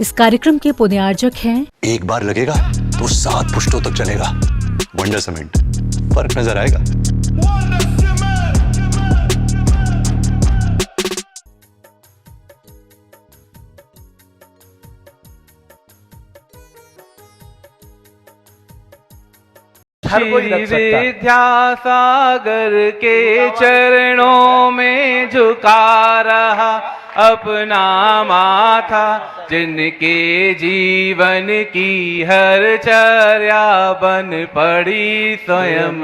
इस कार्यक्रम के पुण्यार्जक हैं एक बार लगेगा तो 7 पुश्तों तक चलेगा। वंडर सीमेंट, फर्क नजर आएगा। श्री विद्यासागर के चरणों में झुका रहा अपना माथा, जिनके जीवन की हर चर्या बन पड़ी स्वयं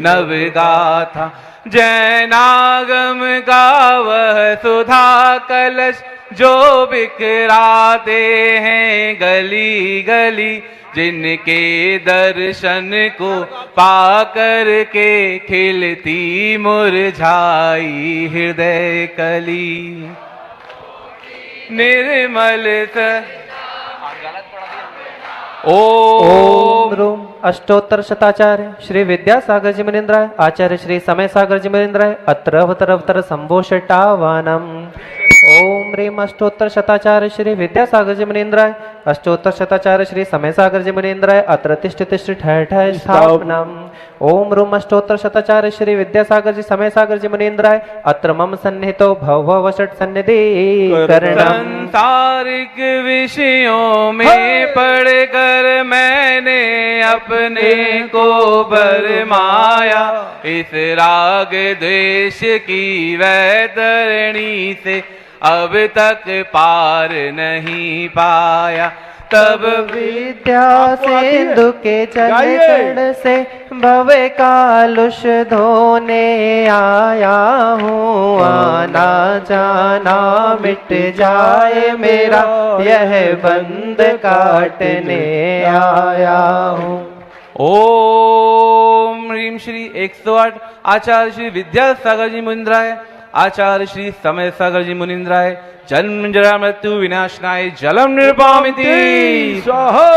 नवगाथा। जैनागम का वह सुधा कलश जो बिखराते हैं गली गली, जिनके दर्शन को पाकर के खिलती मुरझाई हृदय कली। निर्मल ओम रूम अष्टोत्तर शताचार्य श्री विद्यासागर जी मुनींद्राय आचार्य श्री समय सागर जी मुनींद्राय अत्र अवतर संभोषटावानम। ओम ह्रीम अष्टोत्तर शताचार्य श्री विद्यासागर जी मुनींद्राय अष्टोत्तर शताचार्य श्री समय सागर जी मुनींद्राय अत्र तिष्ठ तिष्ठ ठह ठह स्थापनम। ओम रूम अष्टोत्तर शताचार्य श्री विद्यासागर जी समय सागर जी मुनींद्राय अत्र मम सन्निहितो भव वषट सन्निधि करणम। सांसारिक विषयों में पढ़कर मैंने अपने को भरमाया, इस राग द्वेष की वैतरणी से अब तक पार नहीं पाया। तब विद्या सिंधु के जल से भवे कालुष धोने आया हूँ। आना जाना मिट जाए मेरा यह बंद काटने आया हूँ। ओम ह्रीम श्री 108 आचार्य श्री विद्यासागर जी मुनींद्राय आचार्य श्री समय सागर जी मुनींद्राय जन्म जरा मृत्यु विनाशनाय जलम निर्वामिति स्वाहा।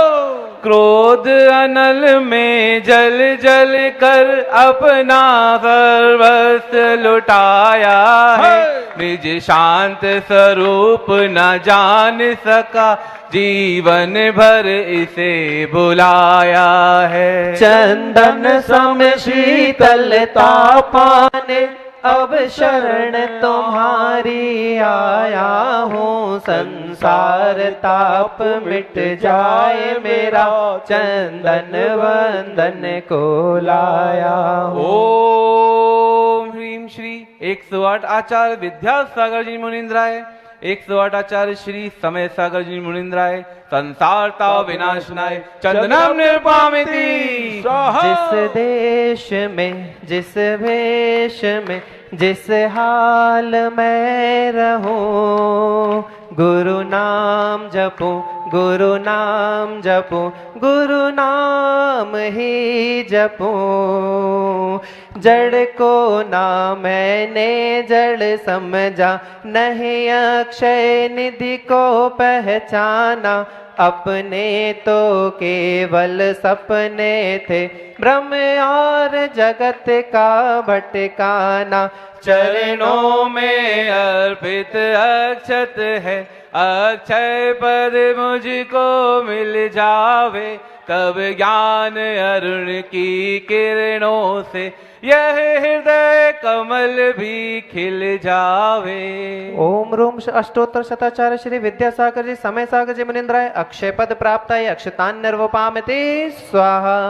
क्रोध अनल में जल जल कर अपना सर्वस्व लुटाया है, निज शांत स्वरूप न जान सका जीवन भर इसे भुलाया है। चंदन सम शीतलता पाने अब शरण तुम्हारी आया हूँ। संसार ताप मिट जाए मेरा चंदन वंदन को लाया हूँ। ओम ह्रीम श्री 108 आचार्य विद्यासागर जी मुनींद्राय 108 आचार्य श्री समय सागर जी मुनींद्राय संसार ताप विनाशनाय चंदनम निर्वामिति स्वाहा। जिस देश में जिस वेश में जिस हाल में रहूं, गुरु नाम जपूं गुरु नाम जपूं गुरु नाम ही जपूं। जड़ को ना मैंने जड़ समझा, नहीं अक्षय निधि को पहचाना। अपने तो केवल सपने थे, ब्रह्म और जगत का भटकाना। चरणों में अर्पित अक्षत है, अक्षय पद मुझको मिल जावे, तब ज्ञान अरुण की किरणों से यह हृदय कमल भी खिल जावे। ओम रूम अष्टोत्तर शताचार्य श्री विद्यासागर जी समय सागर जी मुनींद्राय अक्षय पद प्राप्त है अक्षतान निर्वपामिति स्वाहा।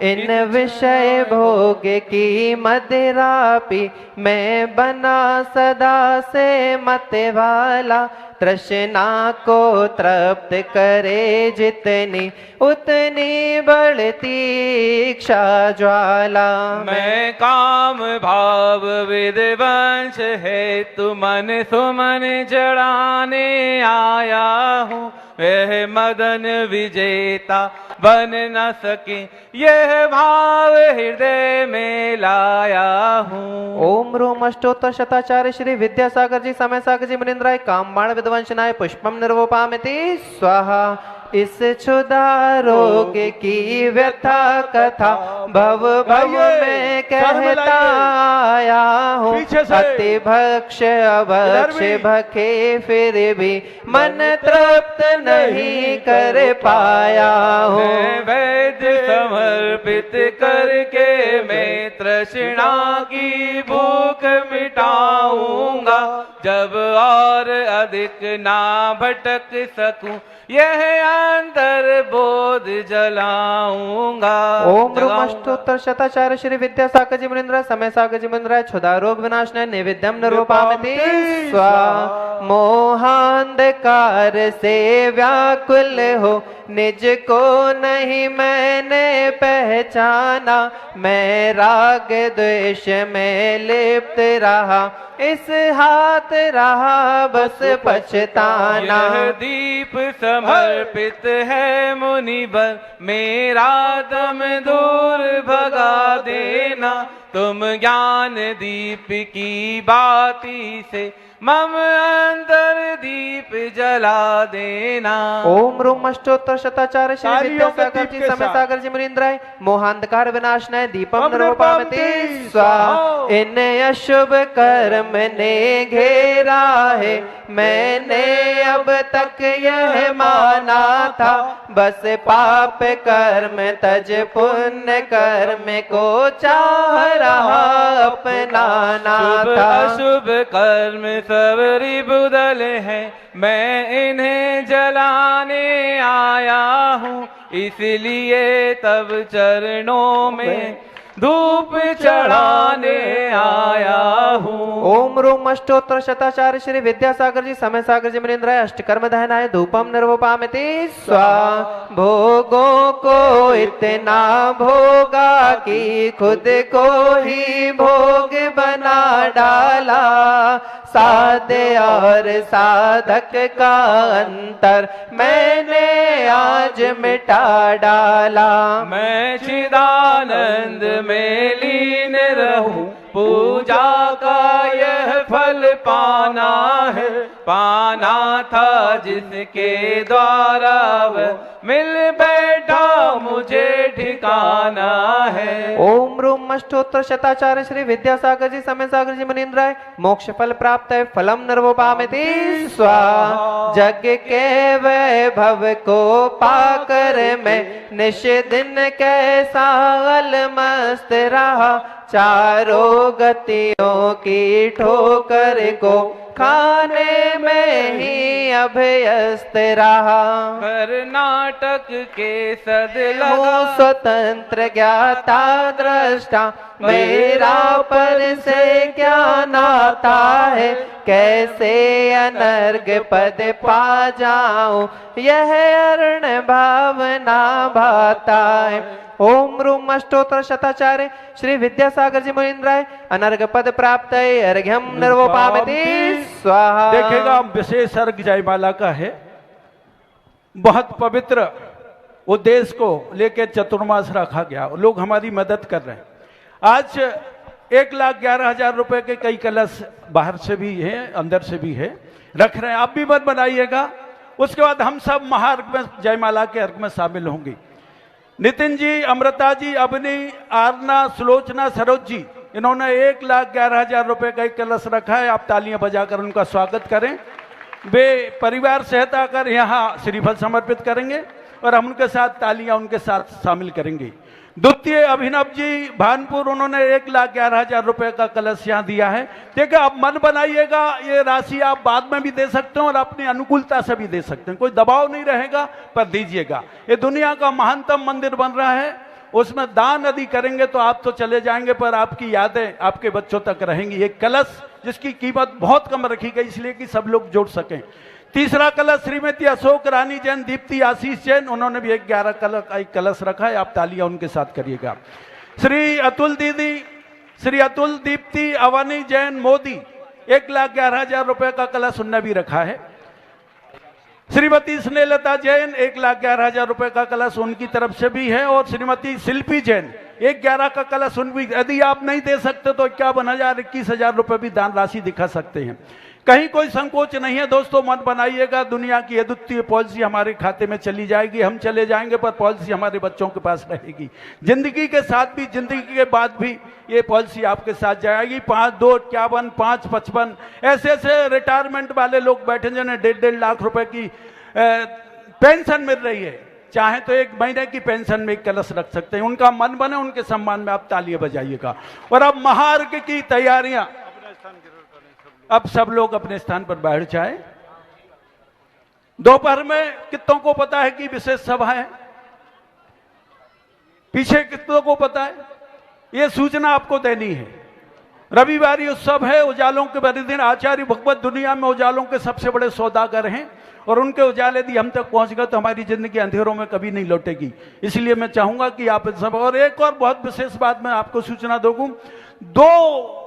इन विषय भोग की मदिरा पी मैं बना सदा से मत वाला। तृष्णा को तृप्त करे जितनी उतनी बढ़ती इच्छा ज्वाला। मैं काम भाव विद्वंश है तु मन सुमन जड़ाने आया हूँ। वह मदन विजेता बन न सके यह भाव हृदय में लाया हूँ। ओम रूम अष्टोत्तर शताचार्य श्री विद्यासागर जी समय सागर जी मुनींद्राय कामबाण विद्वंशनाय पुष्पम निर्वोपामिति स्वाहा। इस क्षुधा रोग की व्यथा कथा भव भव में कहता आया हूँ। अति भक्ष अभक्ष भखे फिर भी मन तृप्त नहीं कर पाया हूँ। मैं वैद्य समर्पित करके मैं तृष्णा की भूख मिटाऊंगा। जब और अधिक ना भटक सकूं यह अंतर बोध जलाऊंगा। ओम ब्रह्मष्टोत्तर शताचार्य श्री विद्यासागर जी मुनिंद्राय समय सागर जी मुनिंद्राय क्षुधा रोग विनाशनाय नैवेद्यम निरूपामति स्वाहा। मोहांधकार से व्याकुल हो निज को नहीं मैंने पहचाना। मैं राग द्वेष में लिप्त रहा इस हाथ रहा बस पछताना। यह दीप समर्पित है मुनिवर मेरा दम दूर भगा देना। तुम ज्ञान दीप की बाती से मम अंतर दीप जला देना। ओम रूम अष्टोत्तर शताचार्य श्री विद्यासागर जी समय सागर जी मुनिंद्राय मोहांधकार विनाशनाय दीपम निरूपामति स्वाहा। इन अशुभ कर्म ने घेरा है मैंने अब तक यह माना था। बस पाप कर्म तज पुण्य कर्म को चाह रहा अपनाना था। अशुभ कर्म सबरी बुदल है मैं इन्हें जलाने आया हूँ। इसलिए तब चरणों में धूप चढ़ाने आया हूँ। ओम रूम अष्टोत्तर शताचार्य श्री विद्यासागर जी समय सागर जी मुनिंद्राय अष्टकर्म दहनाय धूपम निर्वपामति स्वाहा। भोगों को इतना भोगा कि खुद को ही भोग बना डाला। साधे और साधक का अंतर मैंने आज मिटा डाला। मैं चिदानंद में लीन रहूं पूजा का यह फल पाना है। पाना था जिसके द्वारा वह मिल बैठा मुझे ठिकाना है। ओम रूम अष्टोत्तर शताचार्य श्री विद्यासागर जी समय सागर जी मुनिंद्राय मोक्ष फल प्राप्त है फलम निर्वपामति स्वाहा। जग के वैभव को पाकर मैं निश दिन कैसा अलमस्त रहा। चारों गतियों की ठोकर को खाने में ही अभयस्त रहा। कर्नाटक के सद लगा स्वतंत्र ज्ञाता दृष्टा मेरा पर से क्या नाता है। कैसे अनर्ग पद पा जाऊं यह अर्ण भावना भाता है। ओम रूम अष्टोत्तर शताचार्य श्री विद्यासागर जी मुनिंद्राय अनर्ग पद प्राप्त है अर्घ्यम निर्वपामति स्वाहा। देखिएगा विशेष अर्घ जयमाला का है। बहुत पवित्र उद्देश्य को लेकर चतुर्मास रखा गया। लोग हमारी मदद कर रहे हैं। आज 1,11,000 रुपए के कई कलश बाहर से भी है अंदर से भी है रख रहे हैं। आप भी मत बनाइएगा। उसके बाद हम सब महार्घ में जयमाला के अर्घ में शामिल होंगे। नितिन जी, अमृता जी, अवनी, आरना, सुलोचना, सरोज जी, इन्होंने 1,11,000 रुपए का एक कलश रखा है। आप तालियां बजाकर उनका स्वागत करें। वे परिवार सहित आकर यहाँ श्रीफल समर्पित करेंगे और हम उनके साथ तालियां उनके साथ शामिल करेंगे। द्वितीय अभिनव जी भानपुर, उन्होंने 1,11,000 रुपए का कलश यहाँ दिया है। देखिए, आप मन बनाइएगा। ये राशि आप बाद में भी दे सकते हैं और अपनी अनुकूलता से भी दे सकते हैं। कोई दबाव नहीं रहेगा, पर दीजिएगा। ये दुनिया का महानतम मंदिर बन रहा है, उसमें दान यदि करेंगे तो आप तो चले जाएंगे, पर आपकी यादें आपके बच्चों तक रहेंगी। एक कलश जिसकी कीमत बहुत कम रखी गई इसलिए कि सब लोग जोड़ सकें। तीसरा कलश श्रीमती अशोक रानी जैन, दीप्ति आशीष जैन, उन्होंने भी 11 एक कलश रखा है। आप तालियां उनके साथ करिएगा। श्री अतुल दीदी, श्री अतुल, दीप्ति, अवनी जैन, मोदी, 1,11,000 रुपए का कलश उनने भी रखा है। श्रीमती स्नेहलता जैन, 1,11,000 रुपए का कलश उनकी तरफ से भी है। और श्रीमती शिल्पी जैन, 1,11 का कलश उन भी। यदि आप नहीं दे सकते तो 51,000 21,000 रुपए भी दान राशि दिखा सकते हैं। कहीं कोई संकोच नहीं है दोस्तों, मन बनाइएगा। दुनिया की अद्वितीय पॉलिसी हमारे खाते में चली जाएगी, हम चले जाएंगे, पर पॉलिसी हमारे बच्चों के पास रहेगी। जिंदगी के साथ भी, जिंदगी के बाद भी ये पॉलिसी आपके साथ जाएगी। 5-2-51, 5-55 ऐसे ऐसे रिटायरमेंट वाले लोग बैठे जिन्हें 1.5 लाख रुपए की पेंशन मिल रही है। चाहे तो 1 महीने की पेंशन में एक कलश रख सकते हैं। उनका मन बने, उनके सम्मान में आप तालियां बजाइएगा। और अब महार्घ की तैयारियां, अब सब लोग अपने स्थान पर बैठ जाए। दोपहर में कितनों को पता है कि विशेष सभा है? पीछे कितनों को पता है? यह सूचना आपको देनी है। रविवार उत्सव है, उजालों के बड़े दिन। आचार्य भगवत दुनिया में उजालों के सबसे बड़े सौदागर हैं, और उनके उजाले यदि हम तक पहुंच गए तो हमारी जिंदगी अंधेरों में कभी नहीं लौटेगी। इसलिए मैं चाहूंगा कि आप सब, और एक और बहुत विशेष बात मैं आपको सूचना दूंगा, 2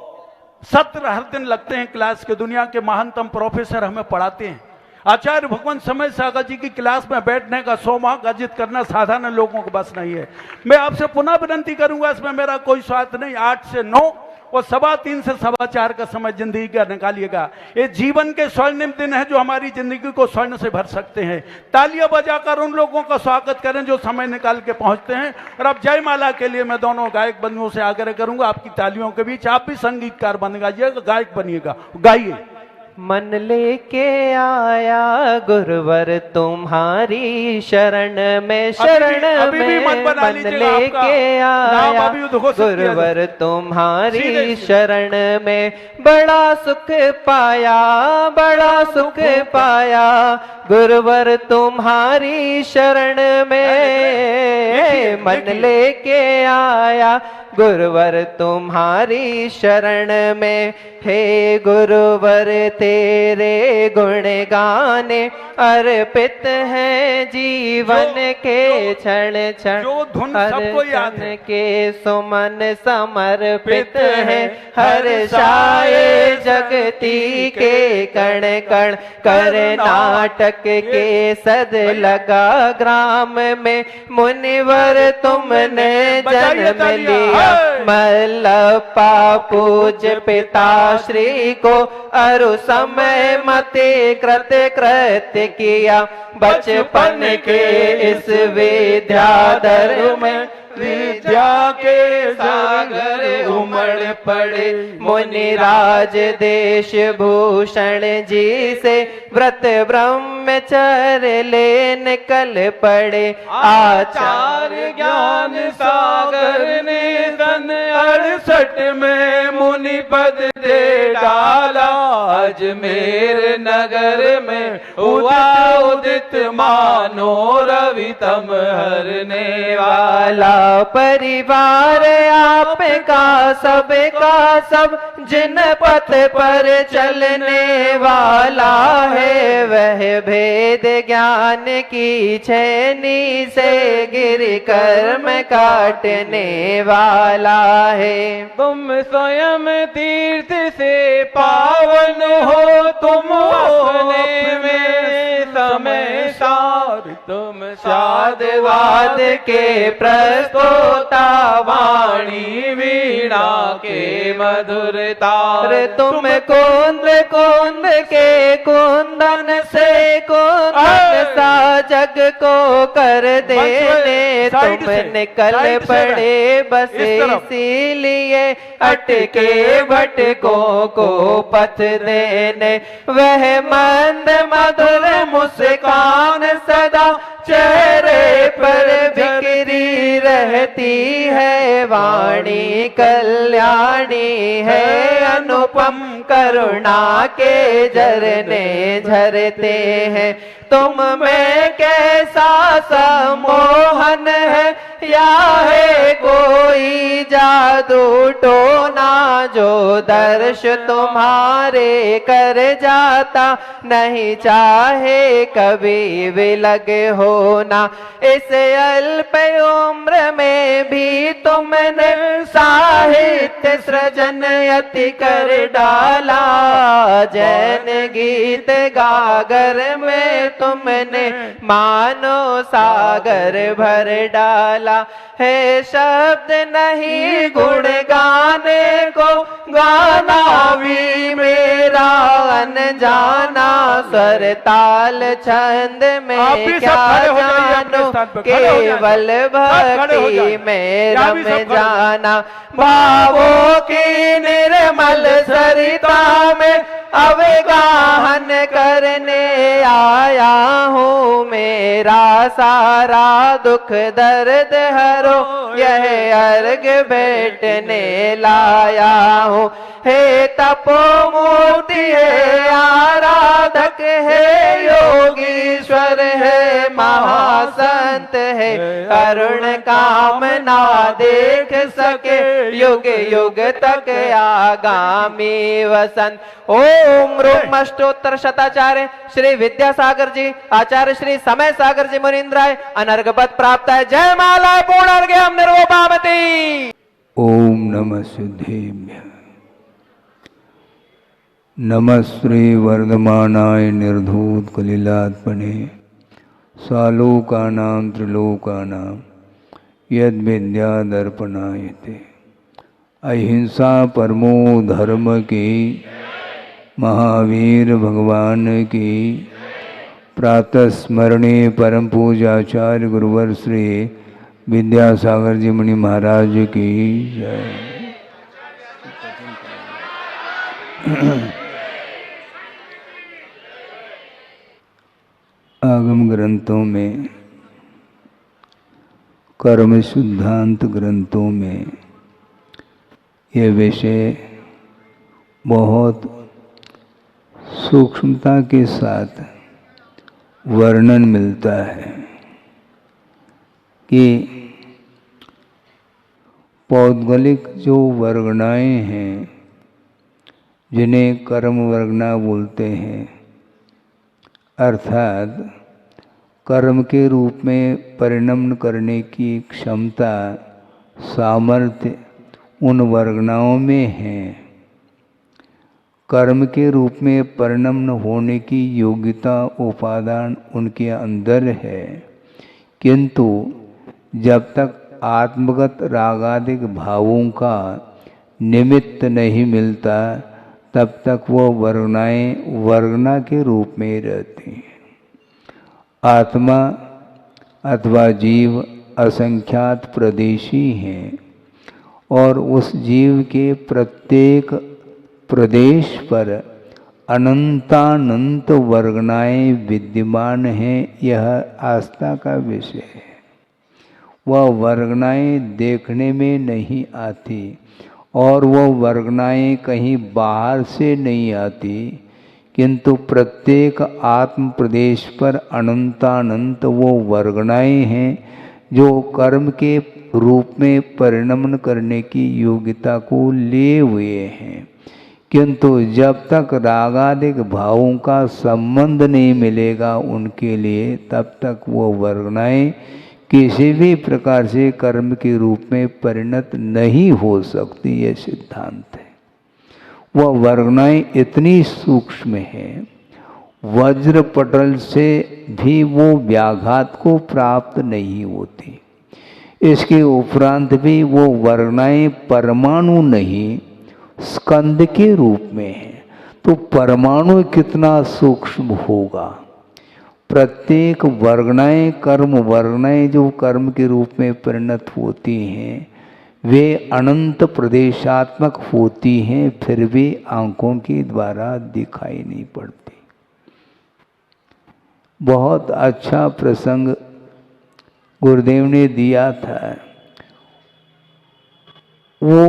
सत्र हर दिन लगते हैं क्लास के। दुनिया के महानतम प्रोफेसर हमें पढ़ाते हैं। आचार्य भगवान समय सागर जी की क्लास में बैठने का सौभाग्य अर्जित करना साधारण लोगों को बस नहीं है। मैं आपसे पुनः विनती करूंगा, इसमें मेरा कोई स्वार्थ नहीं। 8 से 9 और 3:15 से 4:15 का समय जिंदगी का निकालिएगा। ये जीवन के स्वर्णिम दिन है जो हमारी जिंदगी को स्वर्ण से भर सकते हैं। तालियां बजाकर उन लोगों का स्वागत करें जो समय निकाल के पहुंचते हैं। और अब जयमाला के लिए मैं दोनों गायक बंधुओं से आग्रह करूंगा, आपकी तालियों के बीच आप भी संगीतकार बन जाइएगा, गायक बनिएगा, गाइए। मन लेके आया गुरुवर तुम्हारी शरण में, शरण में मन लेके आया गुरुवर तुम्हारी शरण में। बड़ा सुख पाया, बड़ा सुख पाया गुरुवर तुम्हारी शरण में। मन लेके आया गुरुवर तुम्हारी शरण में। हे गुरुवर तेरे गुण गाने अर्पित हैं जीवन के क्षण क्षण। हर क्षण के सुमन समर्पित हैं, हर शाये जगती के कण कण। कर नाटक के सद लगा ग्राम में, मुनिवर तुमने जन्म लिया। मल्लप्पा पूज पिता श्री को अरु समय मते कृत्य कृत्य किया। बचपन के इस विद्याधर में विद्या के सागर उमड़ पड़े। मुनिराज देश भूषण जी से व्रत ब्रह्मचर्य ले निकल पड़े। आचार्य ज्ञान सागर ने सन 68 में मुनि पद दे डाला। अजमेर नगर में हुआ उदित मानो रवि तम हरने वाला। परिवार आपका सबका सब, जिन पथ पर चलने वाला है वह भेद ज्ञान की छेनी से गिर कर्म काटने वाला है। तुम स्वयं तीर्थ से पावन हो, तुम अपने में समय सार। तुम साधवाद के प्रस्तोता, वाणी वीणा के मधुर तार। तुम कुंद कुंद के कुंदन से कुंदन सा जग को कर देने तुम निकल पड़े। बस इसीलिए अटके भटकों को पथ देने। वह मंद मधुर मुस्कान सदा चेहरे पर बिखरी रहती है। वाणी कल्याणी है, अनुपम करुणा के झरने झरते हैं। तुम में कैसा सम्मोहन है, या है कोई जादू टोना जो दर्श तुम्हारे कर जाता नहीं चाहे कभी विलग होना। इस अल्प उम्र में भी तुमने साहित्य सृजन अति कर डाला। जैन गीत गागर में तुमने मानो सागर भर डाला है। शब्द नहीं गुण गुण गाने को गाना भी मेरा अनजाना, स्वर ताल छंद में आप भी सब क्या खड़े हो जाइए अपने जानू, स्थान पे, खड़े हो जाइए। केवल सब खड़े हो भक्ति जाइए। में यहाँ रम भी सब खड़े हो जाना। भावों की निर्मल सरिता में अवगाहन करने आया हूँ, मेरा सारा दुख दर्द हरो यह अर्घ बैठने लाया हूँ। हे तपोमूर्ति है आराधक है योगीश्वर है महासंत है, करुण कामना देख सके युग युग तक आगामी वसंत। ओम रूम अष्टोत्तर शताचार्य श्री विद्यासागर जी आचार्य श्री समय सागर जी मुनीन्द्राय अनर्घ पद प्राप्त है। जय माला पूर्णार्घ्यम निर्वोपामति। ओम नमः सिद्धेभ्यः। नमः श्री वर्धमानाय निर्धूत कलिलात्मने सालोकानां त्रिलोकानां यद विद्या दर्पणायते। अहिंसा परमो धर्म की, महावीर भगवान की। प्रातः स्मरणीय परम पूज्याचार्य गुरुवर श्री विद्यासागर जी मुनि महाराज की जय। आगम ग्रंथों में, कर्म सिद्धांत ग्रंथों में यह विषय बहुत सूक्ष्मता के साथ वर्णन मिलता है कि पौद्गलिक जो वर्गणाएं हैं, जिन्हें कर्म वर्गना बोलते हैं, अर्थात कर्म के रूप में परिणमन करने की क्षमता, सामर्थ्य उन वर्गनाओं में है। कर्म के रूप में परिणमन होने की योग्यता, उपादान उनके अंदर है, किंतु जब तक आत्मगत रागादिक भावों का निमित्त नहीं मिलता, तब तक वो वर्गनाएं वर्गना के रूप में रहती हैं। आत्मा अथवा जीव असंख्यात प्रदेशी हैं और उस जीव के प्रत्येक प्रदेश पर अनंतानंत वर्गनाएं विद्यमान हैं। यह आस्था का विषय है। वह वर्गनाएं देखने में नहीं आती और वह वर्गनाएं कहीं बाहर से नहीं आती, किंतु प्रत्येक आत्म प्रदेश पर अनंतानंत वो वर्गनाएं हैं जो कर्म के रूप में परिणमन करने की योग्यता को लिए हुए हैं। किंतु जब तक रागादिक भावों का संबंध नहीं मिलेगा उनके लिए, तब तक वो वर्गनाएं किसी भी प्रकार से कर्म के रूप में परिणत नहीं हो सकती। यह सिद्धांत है। वह वर्गनाएं इतनी सूक्ष्म हैं, वज्र पटल से भी वो व्याघात को प्राप्त नहीं होती। इसके उपरांत भी वो वर्गनाएं परमाणु नहीं, स्कंद के रूप में है। तो परमाणु कितना सूक्ष्म होगा। प्रत्येक वर्गनाएं, कर्म वर्गनाएं जो कर्म के रूप में परिणत होती हैं, वे अनंत प्रदेशात्मक होती हैं, फिर भी आंखों के द्वारा दिखाई नहीं पड़ती। बहुत अच्छा प्रसंग गुरुदेव ने दिया था। वो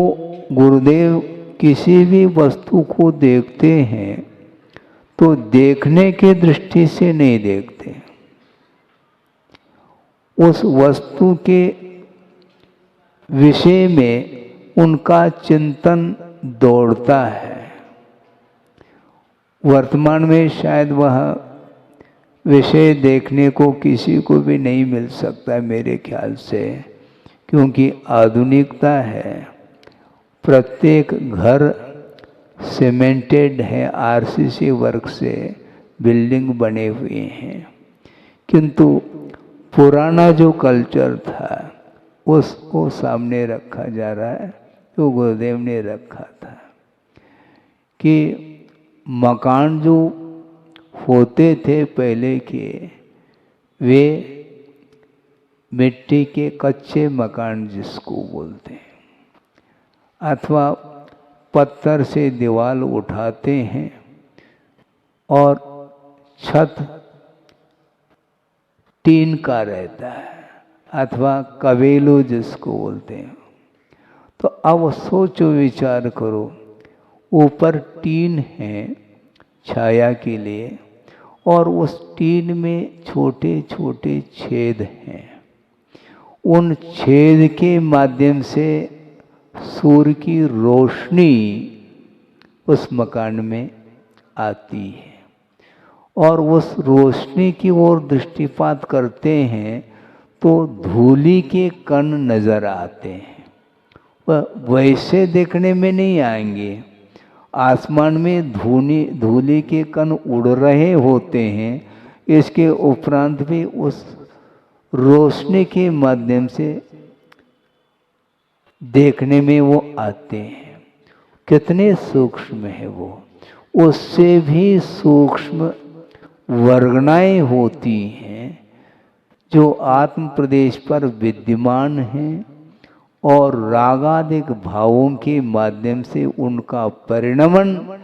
गुरुदेव किसी भी वस्तु को देखते हैं तो देखने के दृष्टि से नहीं देखते, उस वस्तु के विषय में उनका चिंतन दौड़ता है। वर्तमान में शायद वह विषय देखने को किसी को भी नहीं मिल सकता मेरे ख्याल से, क्योंकि आधुनिकता है। प्रत्येक घर सीमेंटेड है, आरसीसी वर्क से बिल्डिंग बने हुए हैं, किंतु पुराना जो कल्चर था उसको सामने रखा जा रहा है। जो गुरुदेव ने रखा था कि मकान जो होते थे पहले के, वे मिट्टी के कच्चे मकान जिसको बोलते हैं, अथवा पत्थर से दीवार उठाते हैं और छत टीन का रहता है, अथवा कवेलू जिसको बोलते हैं। तो अब सोचो विचार करो, ऊपर टीन है छाया के लिए और उस टीन में छोटे छोटे छेद हैं। उन छेद के माध्यम से सूर्य की रोशनी उस मकान में आती है और उस रोशनी की ओर दृष्टिपात करते हैं तो धूली के कण नजर आते हैं। वह वैसे देखने में नहीं आएंगे, आसमान में धूली के कण उड़ रहे होते हैं, इसके उपरांत भी उस रोशनी के माध्यम से देखने में वो आते हैं। कितने सूक्ष्म है वो, उससे भी सूक्ष्म वर्गणाएं होती हैं जो आत्म प्रदेश पर विद्यमान हैं और रागादिक भावों के माध्यम से उनका परिणमन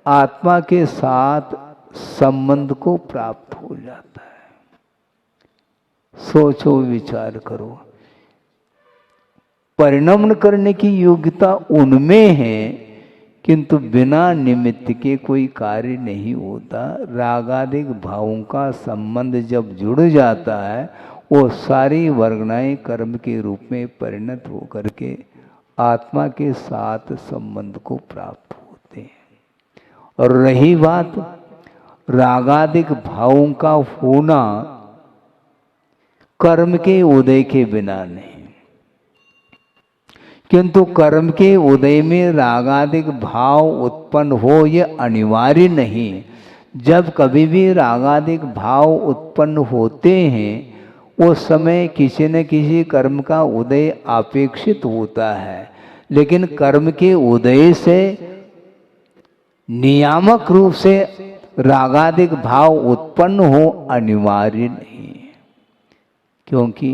आत्मा के साथ संबंध को प्राप्त हो जाता है। सोचो विचार करो, परिणमन करने की योग्यता उनमें है, किंतु बिना निमित्त के कोई कार्य नहीं होता। रागादिक भावों का संबंध जब जुड़ जाता है, वो सारी वर्गणाएं कर्म के रूप में परिणत होकर के आत्मा के साथ संबंध को प्राप्त होते हैं। और रही बात रागादिक भावों का होना कर्म के उदय के बिना नहीं, किंतु कर्म के उदय में रागादिक भाव उत्पन्न हो यह अनिवार्य नहीं। जब कभी भी रागादिक भाव उत्पन्न होते हैं, उस समय किसी न किसी कर्म का उदय अपेक्षित होता है, लेकिन कर्म के उदय से नियामक रूप से रागादिक भाव उत्पन्न हो अनिवार्य नहीं, क्योंकि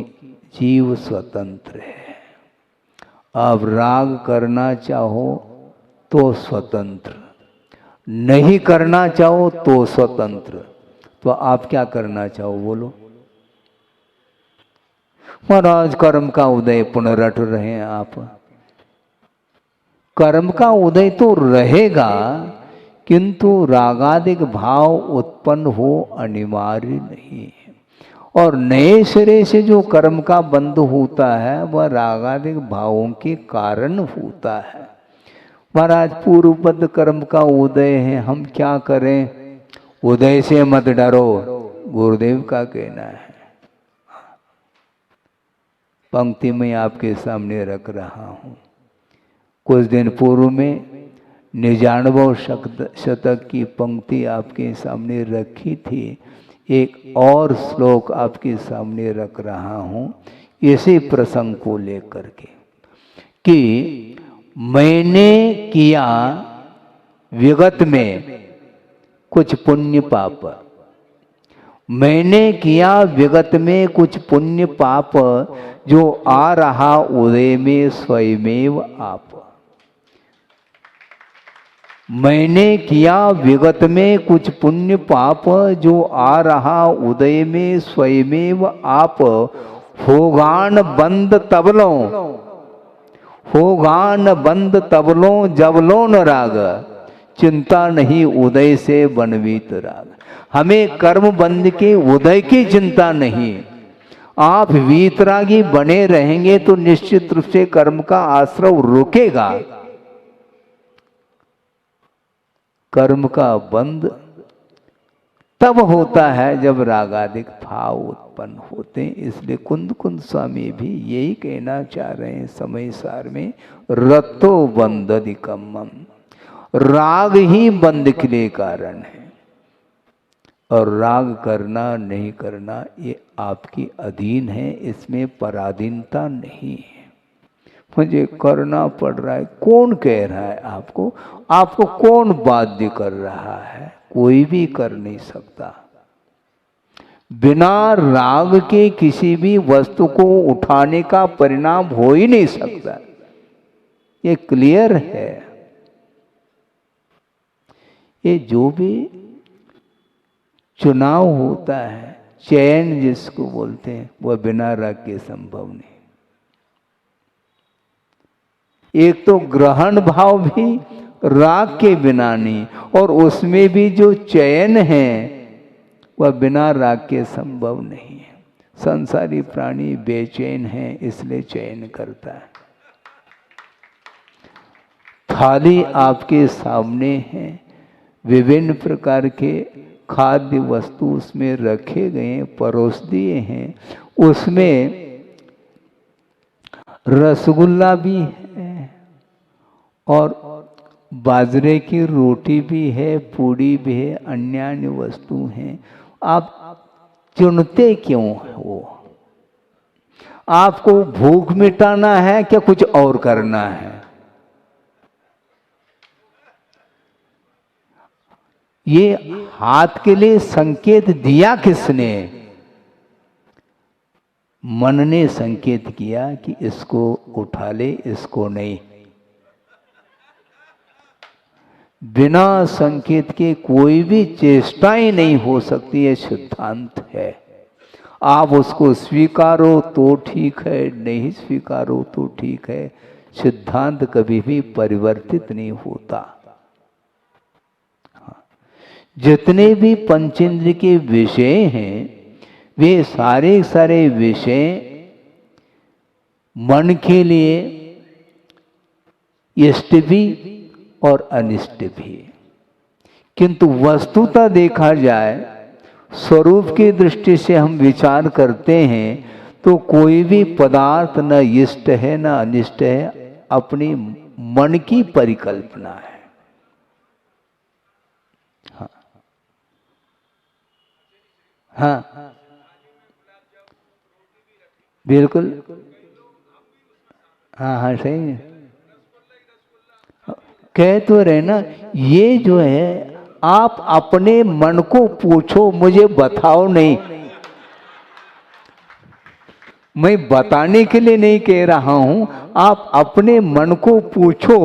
जीव स्वतंत्र है। आप राग करना चाहो तो स्वतंत्र, नहीं करना चाहो तो स्वतंत्र। तो आप क्या करना चाहो बोलो? महाराज कर्म का उदय पुनः रट रहे हैं आप। कर्म का उदय तो रहेगा, किंतु रागादिक भाव उत्पन्न हो अनिवार्य नहीं है। और नए सिरे से जो कर्म का बंध होता है वह रागादिक भावों के कारण होता है। महाराज पूर्वबद्ध कर्म का उदय है, हम क्या करें? उदय से मत डरो, गुरुदेव का कहना है। पंक्ति में आपके सामने रख रहा हूँ। कुछ दिन पूर्व में निजानुभव शतक की पंक्ति आपके सामने रखी थी। एक और श्लोक आपके सामने रख रहा हूँ इसी प्रसंग को लेकर के कि मैंने किया विगत में कुछ पुण्य पाप, मैंने किया विगत में कुछ पुण्य पाप, जो आ रहा उदय में स्वयमेव आप। मैंने किया विगत में कुछ पुण्य पाप, जो आ रहा उदय में स्वयमेव आप। होगान बंद तबलों, होगान बंद तबलों जबलों न राग, चिंता नहीं उदय से बनवीत राग। हमें कर्म बंद के उदय की चिंता नहीं। आप वीतरागी बने रहेंगे तो निश्चित रूप से कर्म का आश्रव रुकेगा। कर्म का बंध तब होता है जब रागादिक भाव उत्पन्न होते हैं। इसलिए कुंद कुंद स्वामी भी यही कहना चाह रहे हैं समय सार में, रतो बंधदिकम्मम, राग ही बंध के लिए कारण है। और राग करना नहीं करना ये आपकी अधीन है, इसमें पराधीनता नहीं है। मुझे करना पड़ रहा है। कौन कह रहा है आपको? आपको कौन बाध्य कर रहा है? कोई भी कर नहीं सकता। बिना राग के किसी भी वस्तु को उठाने का परिणाम हो ही नहीं सकता। ये क्लियर है। ये जो भी चुनाव होता है, चयन जिसको बोलते हैं, वह बिना राग के संभव नहीं। एक तो ग्रहण भाव भी राग के बिना नहीं, और उसमें भी जो चयन है वह बिना राग के संभव नहीं है। संसारी प्राणी बेचैन है, इसलिए चयन करता है। थाली आपके सामने है, विभिन्न प्रकार के खाद्य वस्तु उसमें रखे गए, परोस दिए हैं। उसमें रसगुल्ला भी है और बाजरे की रोटी भी है, पूड़ी भी है, अन्य अन्य वस्तु हैं। आप चुनते क्यों हो? आपको भूख मिटाना है क्या कुछ और करना है? ये हाथ के लिए संकेत दिया किसने? मन ने संकेत किया कि इसको उठा ले, इसको नहीं। बिना संकेत के कोई भी चेष्टाएं नहीं हो सकती, ये सिद्धांत है। आप उसको स्वीकारो तो ठीक है, नहीं स्वीकारो तो ठीक है। सिद्धांत कभी भी परिवर्तित नहीं होता। जितने भी पंचेंद्र के विषय हैं, वे सारे सारे विषय मन के लिए इष्ट भी और अनिष्ट भी। किंतु वस्तुतः देखा जाए, स्वरूप की दृष्टि से हम विचार करते हैं तो कोई भी पदार्थ न इष्ट है न अनिष्ट है, अपनी मन की परिकल्पना है। हाँ, बिल्कुल। हाँ हाँ, सही है। कह तो रहे ना, ये जो है आप अपने मन को पूछो, मुझे बताओ नहीं। मैं बताने के लिए नहीं कह रहा हूं, आप अपने मन को पूछो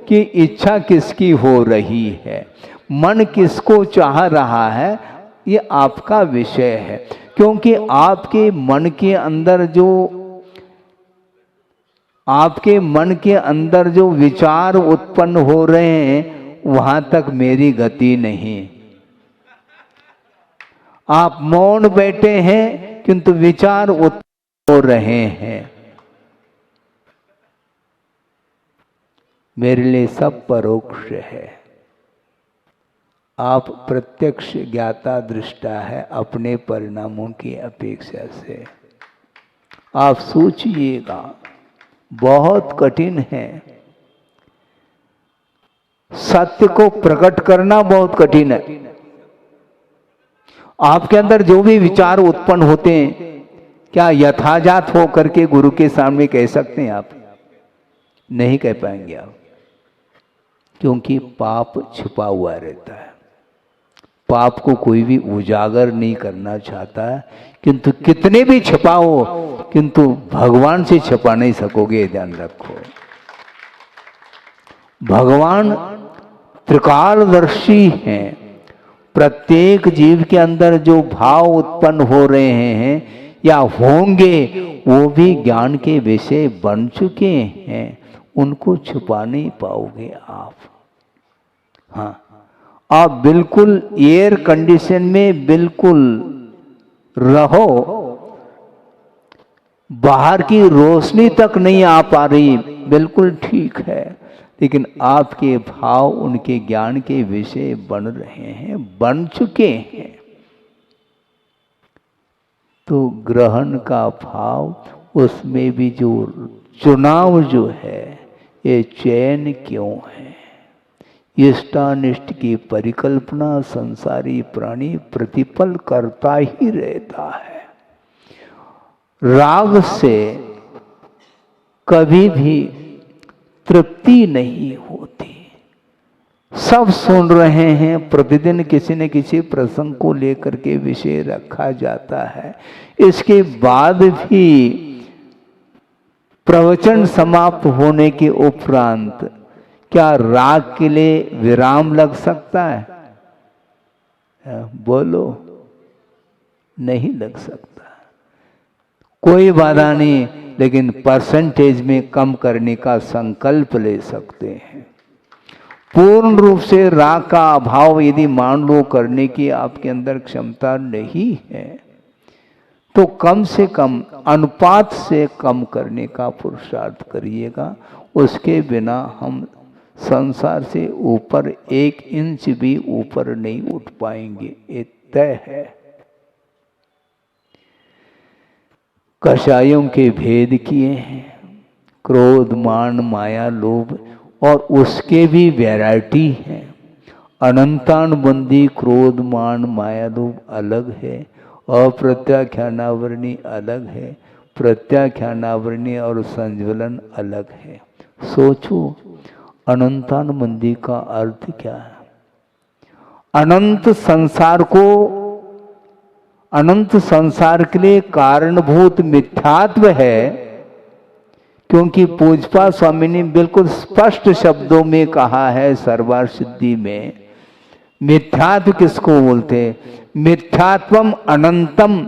कि इच्छा किसकी हो रही है, मन किसको चाह रहा है। ये आपका विषय है, क्योंकि आपके मन के अंदर जो विचार उत्पन्न हो रहे हैं, वहां तक मेरी गति नहीं। आप मौन बैठे हैं किंतु विचार उत्पन्न हो रहे हैं। मेरे लिए सब परोक्ष है। आप प्रत्यक्ष ज्ञाता दृष्टा है अपने परिणामों की अपेक्षा से। आप सोचिएगा, बहुत कठिन है। सत्य को प्रकट करना बहुत कठिन है। आपके अंदर जो भी विचार उत्पन्न होते हैं, क्या यथाजात हो करके गुरु के सामने कह सकते हैं आप? नहीं कह पाएंगे आप, क्योंकि पाप छिपा हुआ रहता है। पाप को कोई भी उजागर नहीं करना चाहता है, किंतु कितने भी छिपाओ, किंतु भगवान से छिपा नहीं सकोगे, ध्यान रखो। भगवान त्रिकालदर्शी हैं। प्रत्येक जीव के अंदर जो भाव उत्पन्न हो रहे हैं या होंगे, वो भी ज्ञान के विषय बन चुके हैं। उनको छुपा नहीं पाओगे आप। हाँ, आप बिल्कुल एयर कंडीशन में बिल्कुल रहो, बाहर की रोशनी तक नहीं आ पा रही, बिल्कुल ठीक है, लेकिन आपके भाव उनके ज्ञान के विषय बन रहे हैं, बन चुके हैं। तो ग्रहण का भाव, उसमें भी जो चुनाव जो है, ये चयन क्यों है? इष्टानिष्ट की परिकल्पना संसारी प्राणी प्रतिपल करता ही रहता है। राग से कभी भी तृप्ति नहीं होती। सब सुन रहे हैं, प्रतिदिन किसी न किसी प्रसंग को लेकर के विषय रखा जाता है, इसके बाद भी प्रवचन समाप्त होने के उपरांत क्या राग के लिए विराम लग सकता है? बोलो, नहीं लग सकता। कोई बाधा नहीं, लेकिन परसेंटेज में कम करने का संकल्प ले सकते हैं। पूर्ण रूप से राग का अभाव यदि मान लो करने की आपके अंदर क्षमता नहीं है, तो कम से कम अनुपात से कम करने का पुरुषार्थ करिएगा। उसके बिना हम संसार से ऊपर 1 इंच भी ऊपर नहीं उठ पाएंगे, ये तय है। कषायों के भेद किए हैं, क्रोध, मान, माया, लोभ, और उसके भी वैरायटी है। अनंतानुबंधी क्रोध, मान, माया, लोभ अलग है, अप्रत्याख्यानावरणी अलग है, प्रत्याख्यानावरणी और संज्वलन अलग है। सोचो, अनंतानुबंधी का अर्थ क्या है? अनंत संसार के लिए कारणभूत मिथ्यात्व है, क्योंकि पूजपा स्वामी ने बिल्कुल स्पष्ट शब्दों में कहा है सर्वार सिद्धि में, मिथ्यात्व किसको बोलते? मिथ्यात्वम अनंतम,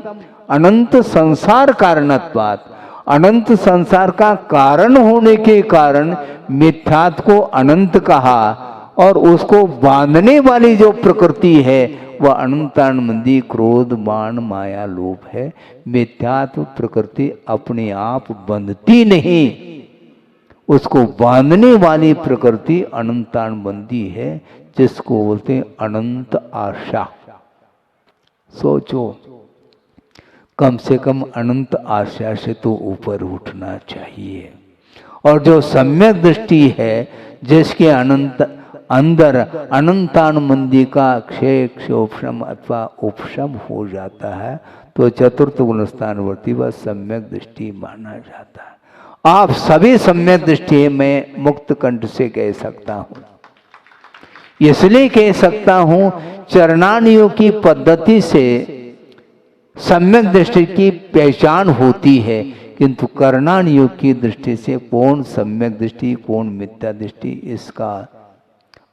अनंत संसार कारणत्वात्, अनंत संसार का कारण होने के कारण मिथ्यात्व को अनंत कहा, और उसको बांधने वाली जो प्रकृति है वह अनंतानुबंधी क्रोध, मान, माया, लोभ है। मिथ्यात्व प्रकृति अपने आप बंधती नहीं, उसको बांधने वाली प्रकृति अनंतानुबंधी है, जिसको बोलते हैं अनंत आशा। सोचो, कम से कम अनंत आशा से तो ऊपर उठना चाहिए। और जो सम्यक दृष्टि है, जिसके अंदर अनंतानुबंधी का क्षय, क्षोभशम अथवा उपशम हो जाता है, तो चतुर्थ गुणस्थानवर्ती वह सम्यक दृष्टि माना जाता है। आप सभी सम्यक दृष्टि में मुक्त कंठ से कह सकता हूं, इसलिए कह सकता हूं, चरणानियोग की पद्धति से सम्यक दृष्टि की पहचान होती है, किंतु कर्णानियोग की दृष्टि से कौन सम्यक दृष्टि, कौन मिथ्या दृष्टि, इसका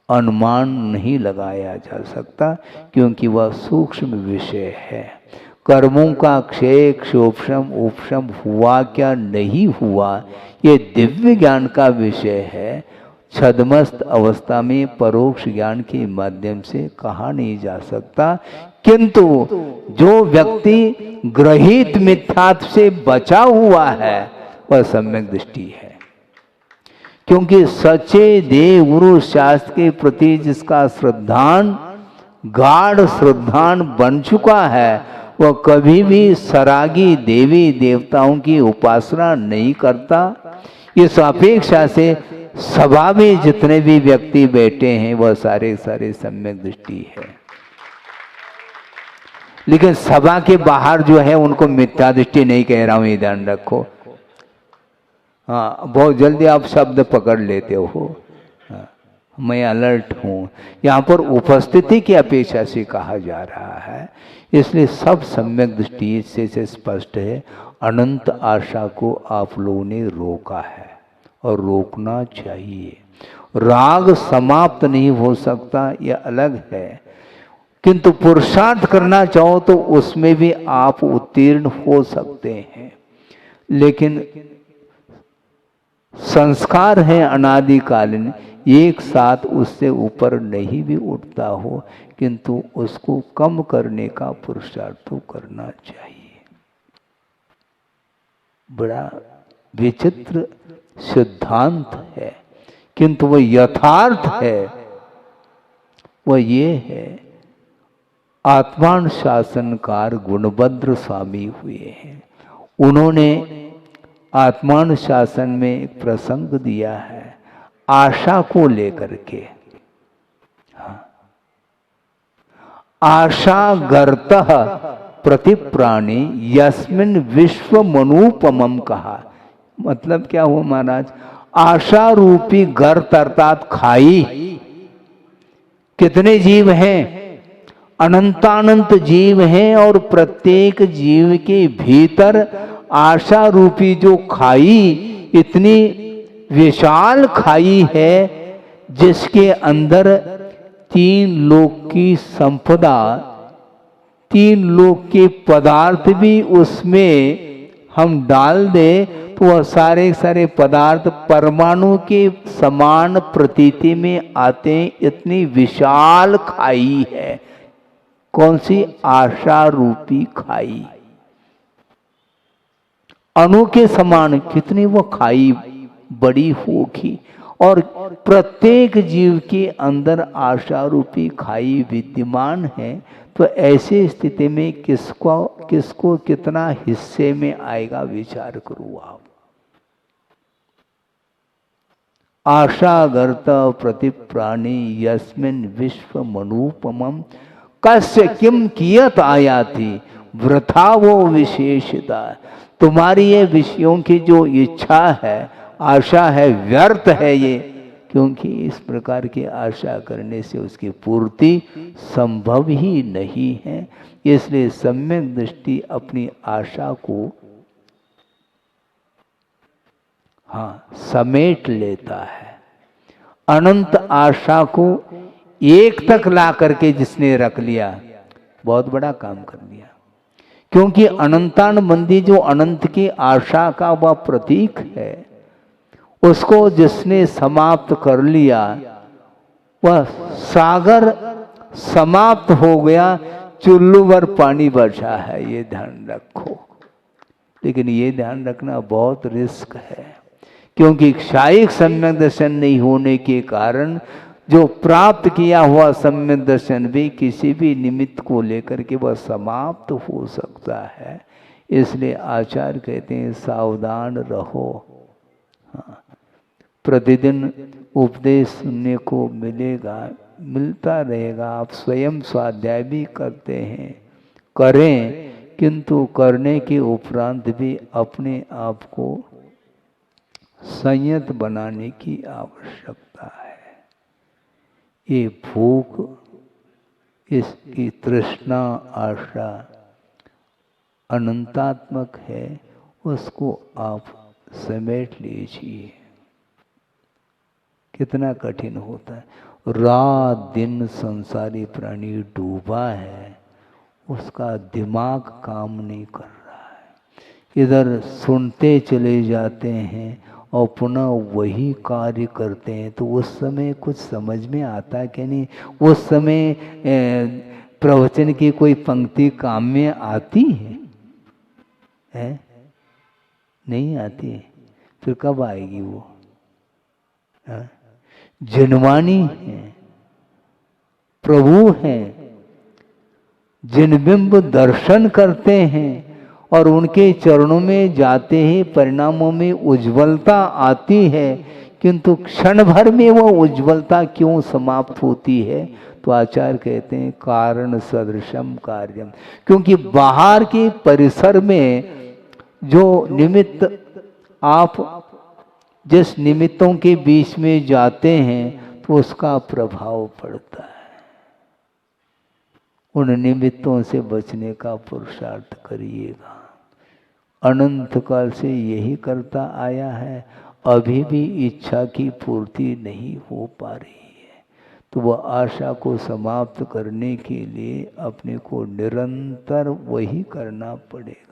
अनुमान नहीं लगाया जा सकता, क्योंकि वह सूक्ष्म विषय है। कर्मों का क्षय, क्षोभशम, उपशम हुआ क्या नहीं हुआ, ये दिव्य ज्ञान का विषय है। छद्मस्त अवस्था में परोक्ष ज्ञान के माध्यम से कहा नहीं जा सकता, किंतु जो व्यक्ति ग्रहित मिथ्यात्व से बचा हुआ है वह सम्यक दृष्टि है। क्योंकि सच्चे देव गुरु शास्त्र के प्रति जिसका श्रद्धान, गाढ़ श्रद्धान बन चुका है, वह कभी भी सरागी देवी देवताओं की उपासना नहीं करता। इस अपेक्षा से सभा में जितने भी व्यक्ति बैठे हैं वह सारे सम्यक दृष्टि है, लेकिन सभा के बाहर जो है उनको मिथ्या दृष्टि नहीं कह रहा हूं, ये ध्यान रखो। हाँ, बहुत जल्दी आप शब्द पकड़ लेते हो। हाँ, मैं अलर्ट हूँ। यहाँ पर उपस्थिति की अपेक्षा से कहा जा रहा है, इसलिए सब सम्यक दृष्टि से स्पष्ट है। अनंत आशा को आप लोगों ने रोका है और रोकना चाहिए। राग समाप्त नहीं हो सकता, यह अलग है, किंतु पुरुषार्थ करना चाहो तो उसमें भी आप उत्तीर्ण हो सकते हैं। लेकिन संस्कार है अनादिकालीन, एक साथ उससे ऊपर नहीं भी उठता हो, किंतु उसको कम करने का पुरुषार्थ करना चाहिए। बड़ा विचित्र सिद्धांत है, किंतु वह यथार्थ है। वह ये है, आत्मानुशासनकार गुणभद्र स्वामी हुए हैं। उन्होंने आत्मानुशासन में एक प्रसंग दिया है आशा को लेकर के। आशा गर्तः प्रतिप्राणी यस्मिन् विश्व मनूपमम कहा। मतलब क्या हुआ महाराज? आशा रूपी गर्त अर्थात खाई। कितने जीव हैं? अनंतानंत जीव हैं, और प्रत्येक जीव के भीतर आशा रूपी जो खाई, इतनी विशाल खाई है जिसके अंदर तीन लोक की संपदा, तीन लोक के पदार्थ भी उसमें हम डाल दें तो वह सारे सारे पदार्थ परमाणु के समान प्रतीति में आते हैं। इतनी विशाल खाई है। कौन सी? आशा रूपी खाई। अणु के समान कितनी वो खाई बड़ी होगी, और प्रत्येक जीव के अंदर आशा रूपी खाई विद्यमान है। तो ऐसी स्थिति में किसको कितना हिस्से में आएगा, विचार करो आप। आशागर्त प्रति प्राणी यस्मिन् विश्व मनुपमम कस्य किम कियत आयाति वृथा वो विशेषता। तुम्हारी ये विषयों की जो इच्छा है, आशा है, व्यर्थ है ये, क्योंकि इस प्रकार की आशा करने से उसकी पूर्ति संभव ही नहीं है। इसलिए सम्यक दृष्टि अपनी आशा को समेट लेता है। अनंत आशा को एक तक ला करके जिसने रख लिया, बहुत बड़ा काम कर लिया। क्योंकि अनंतानबंदी जो अनंत की आशा का वह प्रतीक है, उसको जिसने समाप्त कर लिया, वह सागर समाप्त हो गया, चुल्लू भर पानी बचा है, ये ध्यान रखो। लेकिन ये ध्यान रखना बहुत रिस्क है, क्योंकि क्षायिक सम्यक दर्शन नहीं होने के कारण जो प्राप्त किया हुआ सम्यक दर्शन भी किसी भी निमित्त को लेकर के वह समाप्त हो सकता है। इसलिए आचार्य कहते हैं सावधान रहो। प्रतिदिन उपदेश सुनने को मिलेगा, मिलता रहेगा। आप स्वयं स्वाध्याय भी करते हैं, करें, किंतु करने के उपरांत भी अपने आप को संयत बनाने की आवश्यकता है। ये भूख, इसकी तृष्णा, आशा अनंतात्मक है, उसको आप समेट लीजिए। कितना कठिन होता है। रात दिन संसारी प्राणी डूबा है, उसका दिमाग काम नहीं कर रहा है। इधर सुनते चले जाते हैं और पुनः वही कार्य करते हैं, तो उस समय कुछ समझ में आता है कि नहीं? उस समय प्रवचन की कोई पंक्ति काम में आती है? नहीं आती है। फिर कब आएगी वो? जिनवानी है, प्रभु हैं, जिन बिंब दर्शन करते हैं और उनके चरणों में जाते ही परिणामों में उज्ज्वलता आती है, किंतु क्षण भर में वो उज्ज्वलता क्यों समाप्त होती है? तो आचार्य कहते हैं कारण सदृशम कार्यम। क्योंकि बाहर के परिसर में जो निमित्त, आप जिस निमित्तों के बीच में जाते हैं तो उसका प्रभाव पड़ता है। उन निमित्तों से बचने का पुरुषार्थ करिएगा। अनंत काल से यही करता आया है, अभी भी इच्छा की पूर्ति नहीं हो पा रही है। तो वह आशा को समाप्त करने के लिए अपने को निरंतर वही करना पड़ेगा।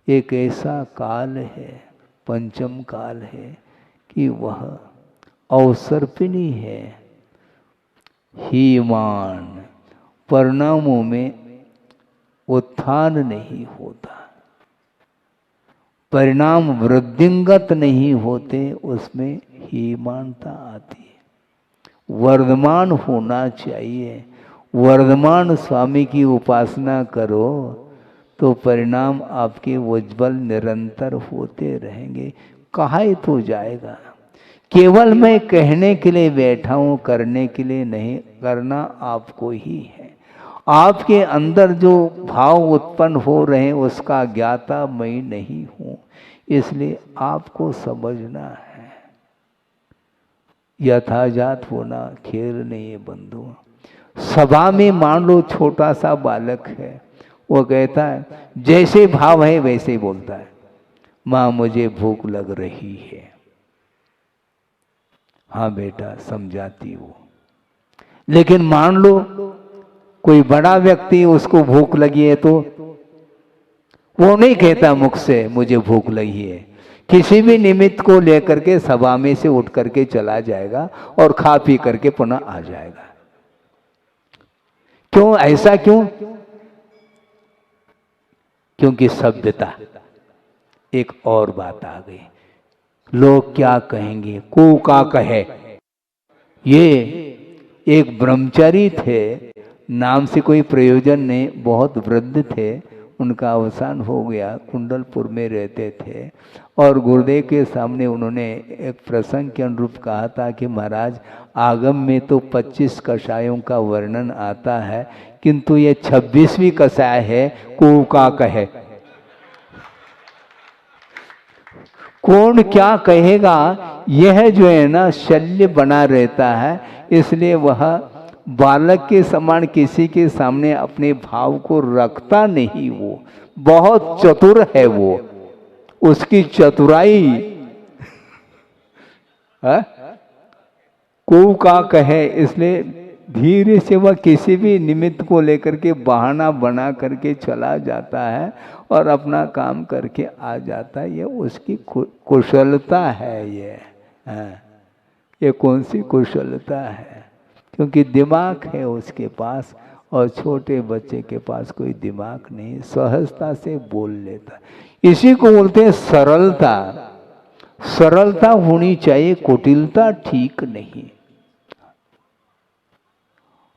एक ऐसा काल है, पंचम काल है, कि वह अवसर्पिणी है। हीमान परिणामों में उत्थान नहीं होता, परिणाम वृद्धिंगत नहीं होते, उसमें हीमानता आती है। वर्धमान होना चाहिए। वर्धमान स्वामी की उपासना करो तो परिणाम आपके उज्ज्वल निरंतर होते रहेंगे। कहायत हो जाएगा। केवल मैं कहने के लिए बैठा हूँ, करने के लिए नहीं, करना आपको ही है। आपके अंदर जो भाव उत्पन्न हो रहे हैं उसका ज्ञाता मैं नहीं हूँ। इसलिए आपको समझना है, यथाजात होना खेल नहीं है बंधु। सभा में मान लो छोटा सा बालक है, वो कहता है जैसे भाव है वैसे ही बोलता है, माँ मुझे भूख लग रही है। हाँ बेटा समझाती हूँ। लेकिन मान लो कोई बड़ा व्यक्ति उसको भूख लगी है तो वो नहीं कहता मुख से मुझे भूख लगी है, किसी भी निमित्त को लेकर के सभा में से उठ करके चला जाएगा और खा पी करके पुनः आ जाएगा। क्यों ऐसा क्यों? क्योंकि सभ्यता। एक और बात आ गई, लोग क्या कहेंगे, को का कहे। ये एक ब्रह्मचारी थे, नाम से कोई प्रयोजन नहीं, बहुत वृद्ध थे, उनका अवसान हो गया, कुंडलपुर में रहते थे। और गुरुदेव के सामने उन्होंने एक प्रसंग के अनुरूप कहा था कि महाराज आगम में तो 25 कषायों का वर्णन आता है, किंतु ये 26वीं कषाय है, को का कहे। कौन क्या कहेगा, यह जो है ना शल्य बना रहता है। इसलिए वह बालक के समान किसी के सामने अपने भाव को रखता नहीं। वो बहुत चतुर है, वो उसकी चतुराई को का कहे। इसलिए धीरे से वह किसी भी निमित्त को लेकर के बहाना बना करके चला जाता है और अपना काम करके आ जाता है। ये उसकी कुशलता है। ये कौन सी कुशलता है? क्योंकि दिमाग है उसके पास, और छोटे बच्चे के पास कोई दिमाग नहीं, सहजता से बोल लेता। इसी को बोलते हैं सरलता। सरलता होनी चाहिए, कुटिलता ठीक नहीं।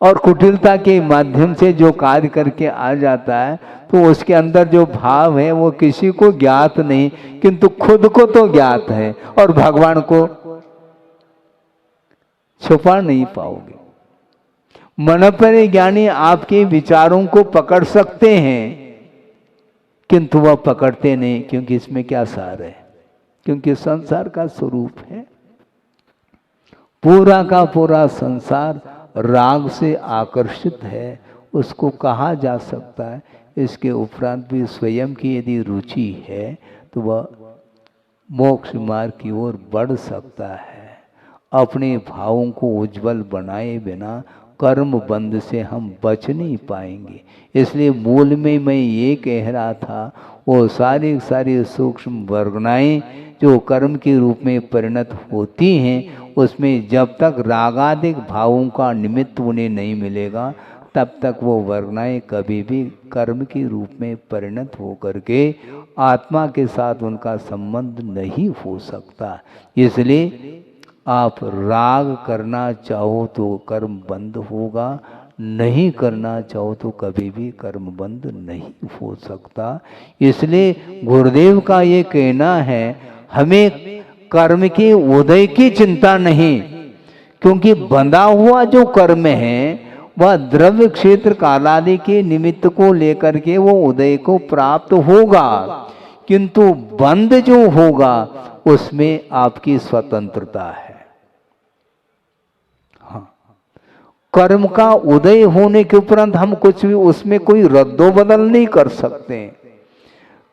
और कुटिलता के माध्यम से जो कार्य करके आ जाता है तो उसके अंदर जो भाव है वो किसी को ज्ञात नहीं, किंतु खुद को तो ज्ञात है, और भगवान को छुपा नहीं पाओगे। मन पर ज्ञानी आपके विचारों को पकड़ सकते हैं, किंतु वह पकड़ते नहीं, क्योंकि इसमें क्या सार है? क्योंकि संसार का स्वरूप है। पूरा का पूरा संसार राग से आकर्षित है, उसको कहा जा सकता है। इसके उपरांत भी स्वयं की यदि रुचि है तो वह मोक्ष मार्ग की ओर बढ़ सकता है। अपने भावों को उज्जवल बनाए बिना कर्म बंध से हम बच नहीं पाएंगे। इसलिए मूल में मैं ये कह रहा था, वो सारी सारी सूक्ष्म वर्गनाएं जो कर्म के रूप में परिणत होती हैं, उसमें जब तक रागादिक भावों का निमित्त उन्हें नहीं मिलेगा तब तक वो वर्गनाएं कभी भी कर्म के रूप में परिणत होकर के आत्मा के साथ उनका संबंध नहीं हो सकता। इसलिए आप राग करना चाहो तो कर्म बंद होगा, नहीं करना चाहो तो कभी भी कर्म बंद नहीं हो सकता। इसलिए गुरुदेव का ये कहना है, हमें कर्म के उदय की चिंता नहीं, क्योंकि बंधा हुआ जो कर्म है वह द्रव्य क्षेत्र कालादि के निमित्त को लेकर के वो उदय को प्राप्त होगा, किंतु बंध जो होगा उसमें आपकी स्वतंत्रता है। हाँ, कर्म का उदय होने के उपरांत हम कुछ भी उसमें कोई रद्दो बदल नहीं कर सकते।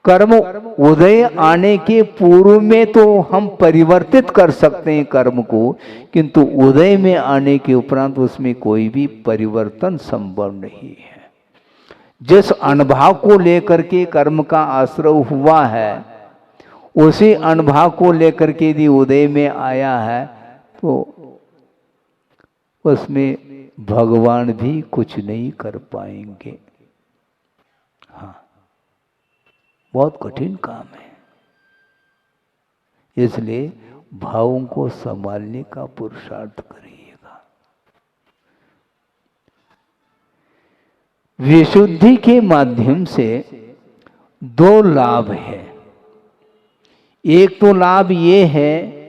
कर्म उदय आने के पूर्व में तो हम परिवर्तित कर सकते हैं कर्म को, किंतु उदय में आने के उपरांत उसमें कोई भी परिवर्तन संभव नहीं है। जिस अनुभव को लेकर के कर्म का आश्रय हुआ है, उसी अनुभव को लेकर के यदि उदय में आया है तो उसमें भगवान भी कुछ नहीं कर पाएंगे। हाँ, बहुत कठिन काम है। इसलिए भावों को संभालने का पुरुषार्थ करिएगा। विशुद्धि के माध्यम से दो लाभ है। एक तो लाभ ये है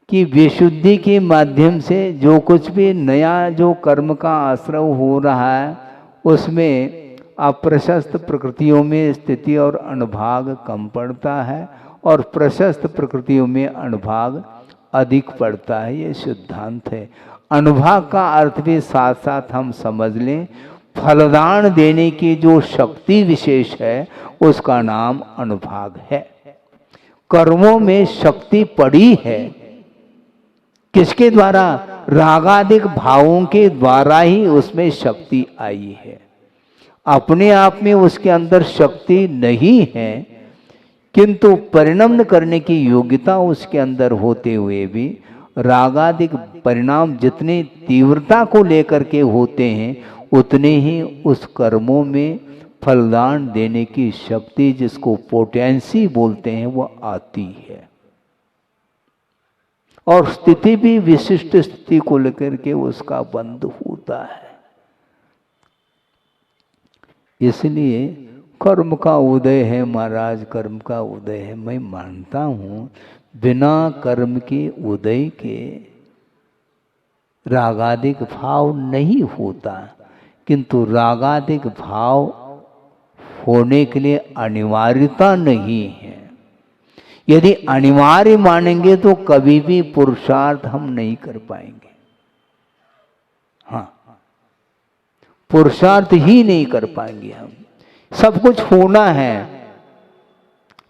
कि विशुद्धि के माध्यम से जो कुछ भी नया जो कर्म का आश्रय हो रहा है उसमें अप्रशस्त प्रकृतियों में स्थिति और अनुभाग कम पड़ता है और प्रशस्त प्रकृतियों में अनुभाग अधिक पड़ता है। ये सिद्धांत है। अनुभाग का अर्थ भी साथ साथ हम समझ लें, फलदान देने की जो शक्ति विशेष है उसका नाम अनुभाग है। कर्मों में शक्ति पड़ी है, किसके द्वारा? रागादिक भावों के द्वारा ही उसमें शक्ति आई है। अपने आप में उसके अंदर शक्ति नहीं है, किंतु परिणमन करने की योग्यता उसके अंदर होते हुए भी रागादिक परिणाम जितने तीव्रता को लेकर के होते हैं उतने ही उस कर्मों में फलदान देने की शक्ति, जिसको पोटेंसी बोलते हैं, वो आती है। और स्थिति भी विशिष्ट स्थिति को लेकर के उसका बंध होता है। इसलिए कर्म का उदय है महाराज, कर्म का उदय है। मैं मानता हूं बिना कर्म के उदय के रागादिक भाव नहीं होता, किंतु रागादिक भाव होने के लिए अनिवार्यता नहीं है। यदि अनिवार्य मानेंगे तो कभी भी पुरुषार्थ हम नहीं कर पाएंगे। हाँ, पुरुषार्थ ही नहीं कर पाएंगे हम। सब कुछ होना है।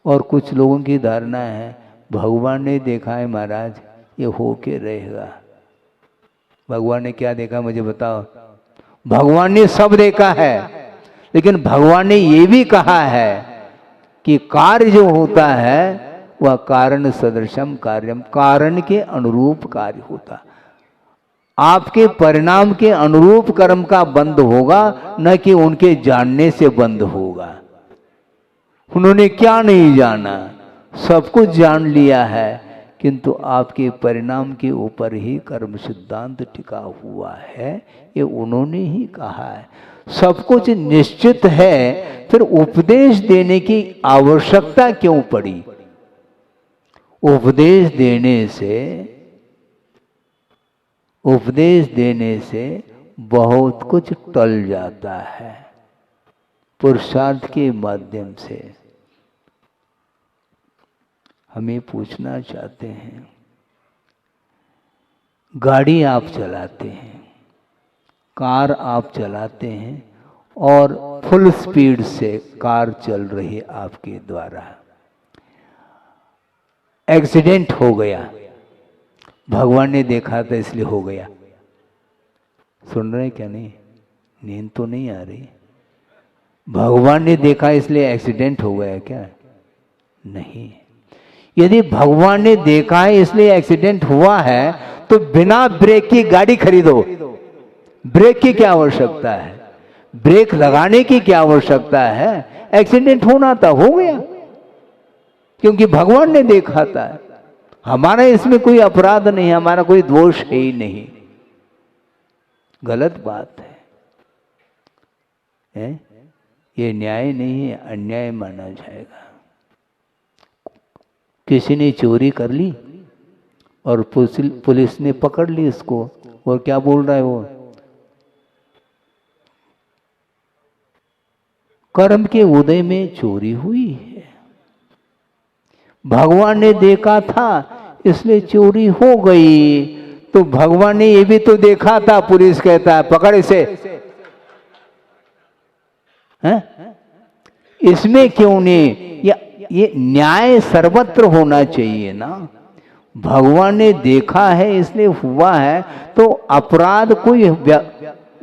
और कुछ लोगों की धारणा है भगवान ने देखा है महाराज, ये हो के रहेगा। भगवान ने क्या देखा मुझे बताओ? भगवान ने सब देखा है, लेकिन भगवान ने ये भी कहा है कि कार्य जो होता है वह कारण सदृशम कार्यम, कारण के अनुरूप कार्य होता। आपके परिणाम के अनुरूप कर्म का बंध होगा, न कि उनके जानने से बंध होगा। उन्होंने क्या नहीं जाना, सब कुछ जान लिया है, किंतु आपके परिणाम के ऊपर ही कर्म सिद्धांत टिका हुआ है। ये उन्होंने ही कहा है। सब कुछ निश्चित है, फिर उपदेश देने की आवश्यकता क्यों पड़ी? उपदेश देने से बहुत कुछ टल जाता है। पुरुषार्थ के माध्यम से हमें पूछना चाहते हैं, गाड़ी आप चलाते हैं, कार आप चलाते हैं और फुल स्पीड से कार चल रही है आपके द्वारा, एक्सीडेंट हो गया। भगवान ने देखा था इसलिए हो गया। सुन रहे क्या? नहीं, नींद तो नहीं आ रही। भगवान ने देखा इसलिए एक्सीडेंट हो गया क्या? नहीं। यदि भगवान ने देखा है इसलिए एक्सीडेंट हुआ है तो बिना ब्रेक की गाड़ी खरीदो। ब्रेक की क्या आवश्यकता है? ब्रेक लगाने की क्या आवश्यकता है? एक्सीडेंट होना था, हो गया, क्योंकि भगवान ने देखा था। हमारा इसमें कोई अपराध नहीं है, हमारा कोई दोष है ही नहीं। गलत बात है? ये न्याय नहीं है, अन्याय माना जाएगा। किसी ने चोरी कर ली और पुलिस ने पकड़ ली इसको, और क्या बोल रहा है वो? कर्म के उदय में चोरी हुई है। भगवान ने देखा था इसलिए चोरी हो गई। तो भगवान ने ये भी तो देखा था, पुलिस कहता है पकड़ इसे, हैं? इसमें क्यों नहीं? ये न्याय सर्वत्र होना चाहिए ना। भगवान ने देखा है इसलिए हुआ है, तो अपराध कोई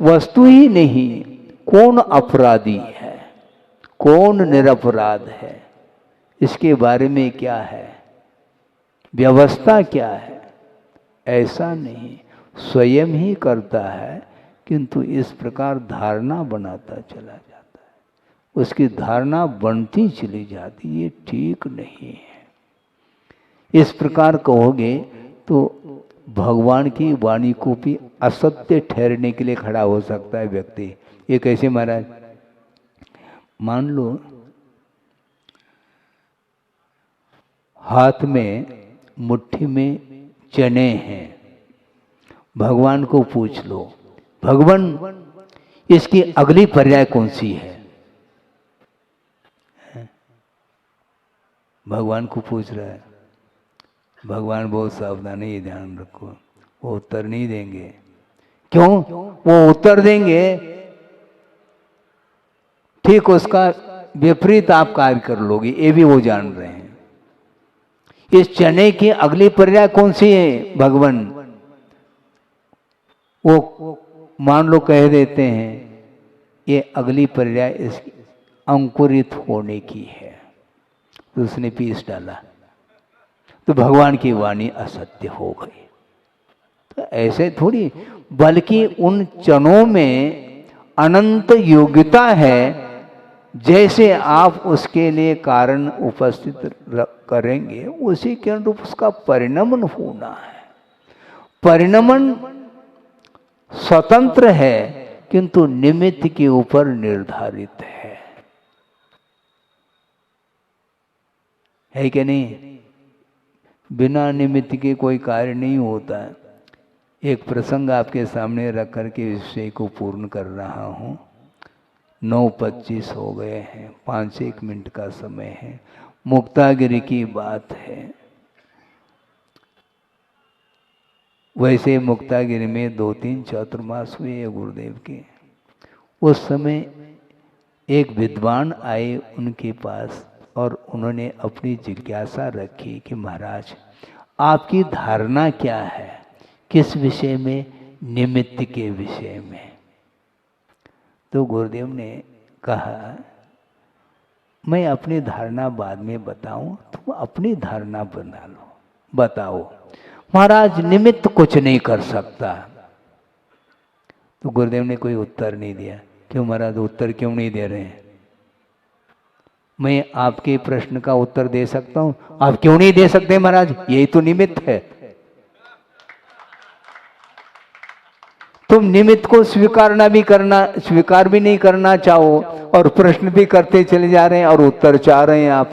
वस्तु ही नहीं। कौन अपराधी है, कौन निरपराध है, इसके बारे में क्या है, व्यवस्था क्या है? ऐसा नहीं, स्वयं ही करता है, किंतु इस प्रकार धारणा बनाता चला जाता है। उसकी धारणा बनती चली जाती, ये ठीक नहीं है। इस प्रकार कहोगे तो भगवान की वाणी को भी असत्य ठहरने के लिए खड़ा हो सकता है व्यक्ति। ये कैसे महाराज? मान लो हाथ में मुट्ठी में चने हैं, भगवान को पूछ लो, भगवान इसकी अगली पर्याय कौन सी है? भगवान को पूछ रहा है। भगवान बहुत सावधान है, ये ध्यान रखो, वो उत्तर नहीं देंगे। क्यों? वो उत्तर देंगे ठीक उसका विपरीत आप कार्य कर लोगे, ये भी वो जान रहे हैं। इस चने की अगली पर्याय कौन सी है भगवान? वो मान लो कह देते हैं ये अगली पर्याय इसकी अंकुरित होने की है, तो उसने पीस डाला, तो भगवान की वाणी असत्य हो गई। तो ऐसे थोड़ी, बल्कि उन चनों में अनंत योग्यता है। जैसे आप उसके लिए कारण उपस्थित करेंगे, उसी के अनुरूप उसका परिणमन होना है। परिणमन स्वतंत्र है, किंतु निमित्त के ऊपर निर्धारित है कि नहीं? बिना निमित्त के कोई कार्य नहीं होता है। एक प्रसंग आपके सामने रख करके विषय को पूर्ण कर रहा हूँ। 9:25 हो गए हैं, 5-1 मिनट का समय है। मुक्तागिरी की बात है। वैसे मुक्तागिरी में 2-3 चातुर्मास हुए गुरुदेव के। उस समय एक विद्वान आए उनके पास और उन्होंने अपनी जिज्ञासा रखी कि महाराज आपकी धारणा क्या है, किस विषय में? निमित्त के विषय में। तो गुरुदेव ने कहा मैं अपनी धारणा बाद में बताऊं, तुम अपनी धारणा बना लो, बताओ। महाराज निमित्त कुछ नहीं कर सकता। तो गुरुदेव ने कोई उत्तर नहीं दिया। क्यों महाराज, उत्तर क्यों नहीं दे रहे हैं? मैं आपके प्रश्न का उत्तर दे सकता हूं, आप क्यों नहीं दे सकते महाराज? यही तो निमित्त है। तुम निमित्त को स्वीकार भी नहीं करना चाहो और प्रश्न भी करते चले जा रहे हैं और उत्तर चाह रहे हैं आप।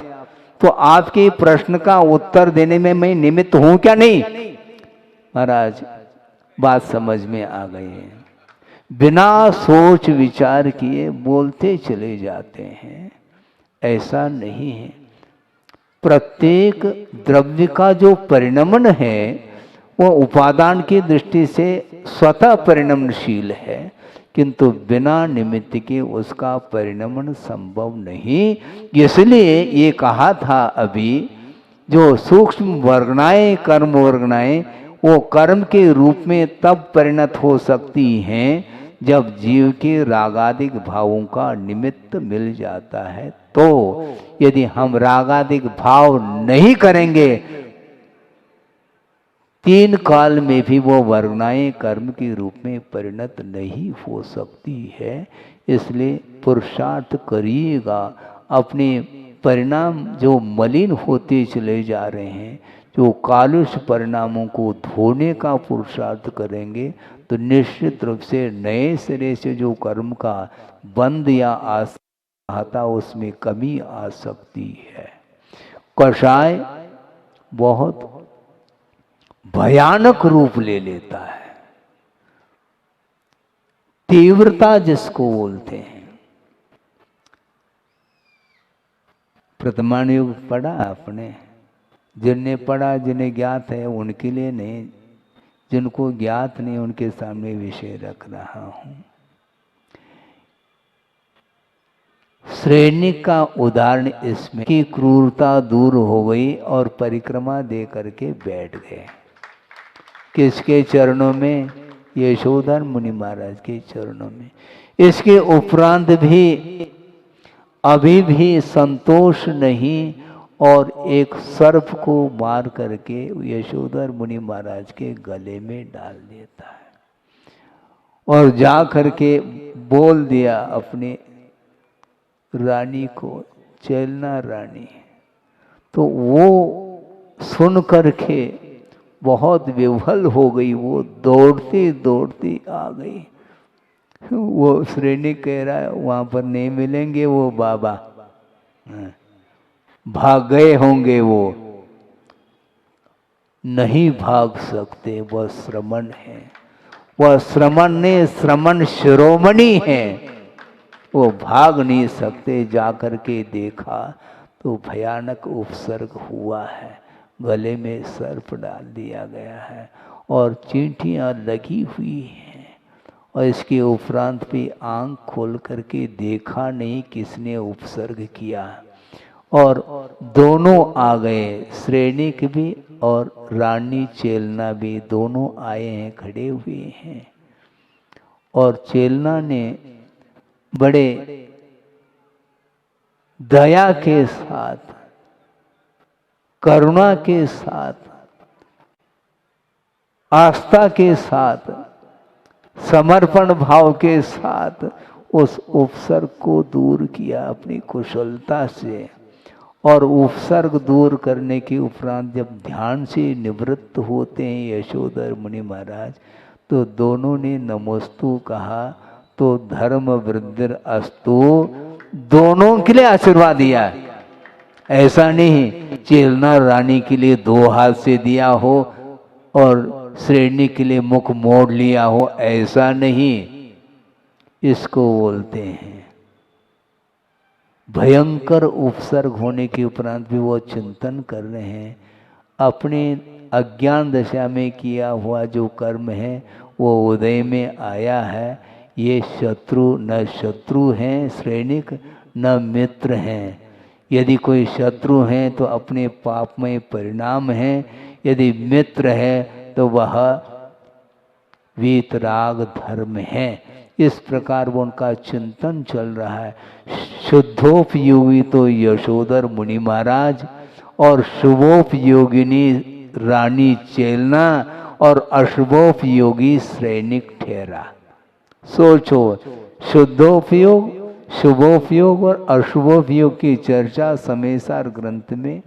तो आपके प्रश्न का उत्तर देने में मैं निमित्त हूं क्या? नहीं महाराज, बात समझ में आ गई है। बिना सोच विचार किए बोलते चले जाते हैं, ऐसा नहीं है। प्रत्येक द्रव्य का जो परिणमन है वो उपादान की दृष्टि से स्वतः परिणमशील है, किंतु बिना निमित्त के उसका परिणमन संभव नहीं। इसलिए ये कहा था अभी, जो सूक्ष्म वर्गनाएं, कर्म वर्गनाएं, वो कर्म के रूप में तब परिणत हो सकती हैं जब जीव के रागादिक भावों का निमित्त मिल जाता है। तो यदि हम रागादिक भाव नहीं करेंगे, 3 काल में भी वो वर्गनाएं कर्म के रूप में परिणत नहीं हो सकती है। इसलिए पुरुषार्थ करिएगा, अपने परिणाम जो मलिन होते चले जा रहे हैं, जो कालुष परिणामों को धोने का पुरुषार्थ करेंगे, तो निश्चित रूप से नए सिरे से जो कर्म का बंध या आता उसमें कमी आ सकती है। कषाय बहुत भयानक रूप ले लेता है, तीव्रता जिसको बोलते हैं। प्रथमान युग पढ़ा आपने? जिनने पढ़ा, जिन्हें ज्ञात है उनके लिए नहीं, जिनको ज्ञात नहीं उनके सामने विषय रख रहा हूं। श्रेणी का उदाहरण इसमें कि क्रूरता दूर हो गई और परिक्रमा दे करके बैठ गए। किसके चरणों में? यशोधर मुनि महाराज के चरणों में। इसके उपरांत भी अभी भी संतोष नहीं और एक सर्प को मार करके यशोधर मुनि महाराज के गले में डाल देता है और जा करके बोल दिया अपने रानी को, चलना रानी। तो वो सुन करके बहुत विह्वल हो गई, वो दौड़ती दौड़ती आ गई। वो श्रेणी कह रहा है वहां पर नहीं मिलेंगे वो बाबा, भाग गए होंगे, वो नहीं भाग सकते, वह श्रमण है, वह श्रमण ने श्रमण शिरोमणि है, वो भाग नहीं सकते। जाकर के देखा तो भयानक उपसर्ग हुआ है, गले में सर्प डाल दिया गया है और चींटियाँ लगी हुई हैं। और इसके उपरांत भी आंख खोल करके देखा नहीं किसने उपसर्ग किया। और दोनों आ गए, श्रेणिक भी और रानी चेलना भी दोनों आए हैं, खड़े हुए हैं। और चेलना ने बड़े दया के साथ, करुणा के साथ, आस्था के साथ, समर्पण भाव के साथ उस उपसर्ग को दूर किया अपनी कुशलता से। और उपसर्ग दूर करने के उपरांत जब ध्यान से निवृत्त होते हैं यशोधर मुनि महाराज, तो दोनों ने नमोस्तु कहा तो धर्म वृद्धिर अस्तु, दोनों के लिए आशीर्वाद दिया। ऐसा नहीं चेलना रानी के लिए 2 हाथ से दिया हो और श्रेणी के लिए मुख मोड़ लिया हो, ऐसा नहीं। इसको बोलते हैं भयंकर उपसर्ग होने के उपरांत भी वो चिंतन कर रहे हैं अपने अज्ञान दशा में किया हुआ जो कर्म है वो उदय में आया है। ये शत्रु न शत्रु हैं श्रेणिक, न मित्र हैं। यदि कोई शत्रु हैं तो अपने पापमय परिणाम हैं, यदि मित्र है तो वह वीतराग धर्म है। इस प्रकार वो उनका चिंतन चल रहा है। शुद्धोपयोगी तो यशोधर मुनि महाराज और शुभोपयोगिनी रानी चेलना और अशुभोपयोगी श्रेणिक ठहरा। सोचो, शुद्धोपयोग, शुभोपयोग और अशुभोपयोग की चर्चा समयसार ग्रंथ में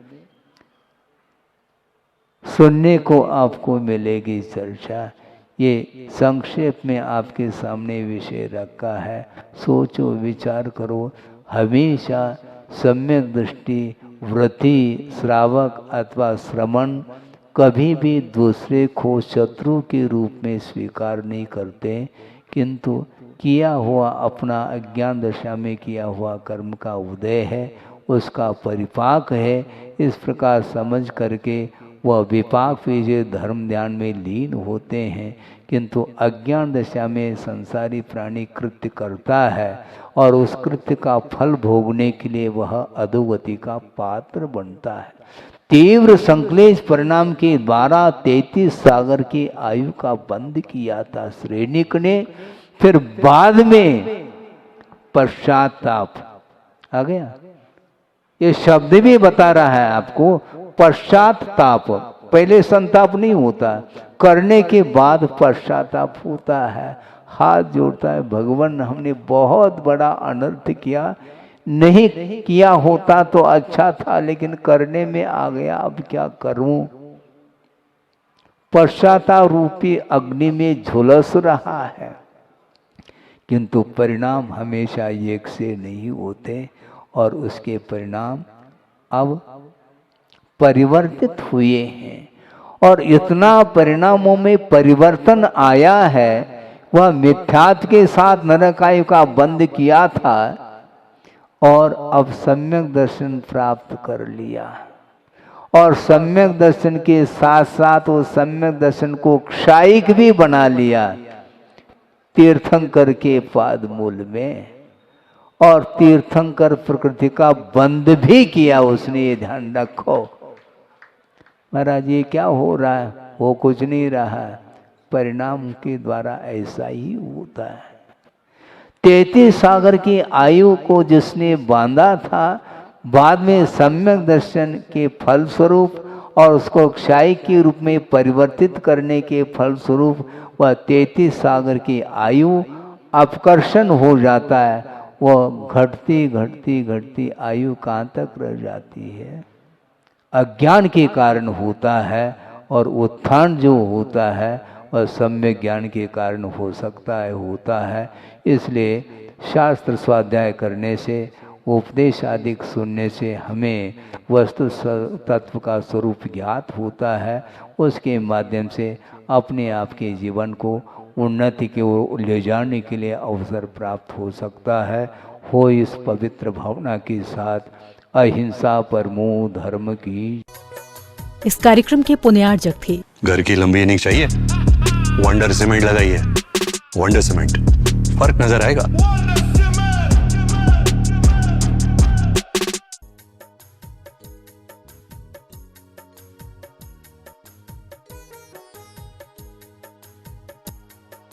सुनने को आपको मिलेगी चर्चा। ये संक्षेप में आपके सामने विषय रखा है। सोचो, विचार करो। हमेशा सम्यक दृष्टि, वृत्ति, श्रावक अथवा श्रवण कभी भी दूसरे को शत्रु के रूप में स्वीकार नहीं करते, किंतु किया हुआ अपना अज्ञान दशा में किया हुआ कर्म का उदय है, उसका परिपाक है। इस प्रकार समझ करके वह विपाक विजय धर्म ध्यान में लीन होते हैं। किंतु अज्ञान दशा में संसारी प्राणी कृत्य करता है और उस कृत्य का फल भोगने के लिए वह अधोगति का पात्र बनता है। तीव्र संक्लेश परिणाम के द्वारा 33 सागर की आयु का बंद किया था श्रेणिक ने। फिर बाद में पश्चाताप आ गया। ये शब्द भी बता रहा है आपको, पश्चाताप। पहले संताप नहीं होता, करने के बाद पश्चाताप होता है। हाथ जोड़ता है, भगवान हमने बहुत बड़ा अनर्थ किया, नहीं किया होता तो अच्छा था, लेकिन करने में आ गया, अब क्या करूं। पश्चाताप रूपी अग्नि में झुलस रहा है, किंतु परिणाम हमेशा एक से नहीं होते और उसके परिणाम अब परिवर्तित हुए हैं। और इतना परिणामों में परिवर्तन आया है, वह मिथ्यात्व के साथ नरकायु का बंद किया था और अब सम्यक दर्शन प्राप्त कर लिया। और सम्यक दर्शन के साथ साथ वो सम्यक दर्शन को क्षायिक भी बना लिया तीर्थंकर के पाद मूल में। और तीर्थंकर प्रकृति का बंद भी किया उसने, ये ध्यान रखो। महाराज ये क्या हो रहा है? वो कुछ नहीं रहा, परिणाम के द्वारा ऐसा ही होता है। 33 सागर की आयु को जिसने बांधा था, बाद में सम्यक दर्शन के फल स्वरूप और उसको क्षय के रूप में परिवर्तित करने के फल स्वरूप वह 33 सागर की आयु अपकर्षण हो जाता है। वह घटती घटती घटती आयु कहाँ तक रह जाती है? अज्ञान के कारण होता है, और उत्थान जो होता है वह सम्यक ज्ञान के कारण हो सकता है, होता है। इसलिए शास्त्र स्वाध्याय करने से, उपदेश आदि सुनने से हमें वस्तु तत्व का स्वरूप ज्ञात होता है। उसके माध्यम से अपने आप के जीवन को उन्नति की ओर ले जाने के लिए अवसर प्राप्त हो सकता है। हो इस पवित्र भावना के साथ अहिंसा परमो धर्म की। इस कार्यक्रम के पुण्यार्जक थे घर की लंबी इनिंग चाहिए, वंडर सीमेंट लगाइए। वंडर सीमेंट, फर्क नजर आएगा।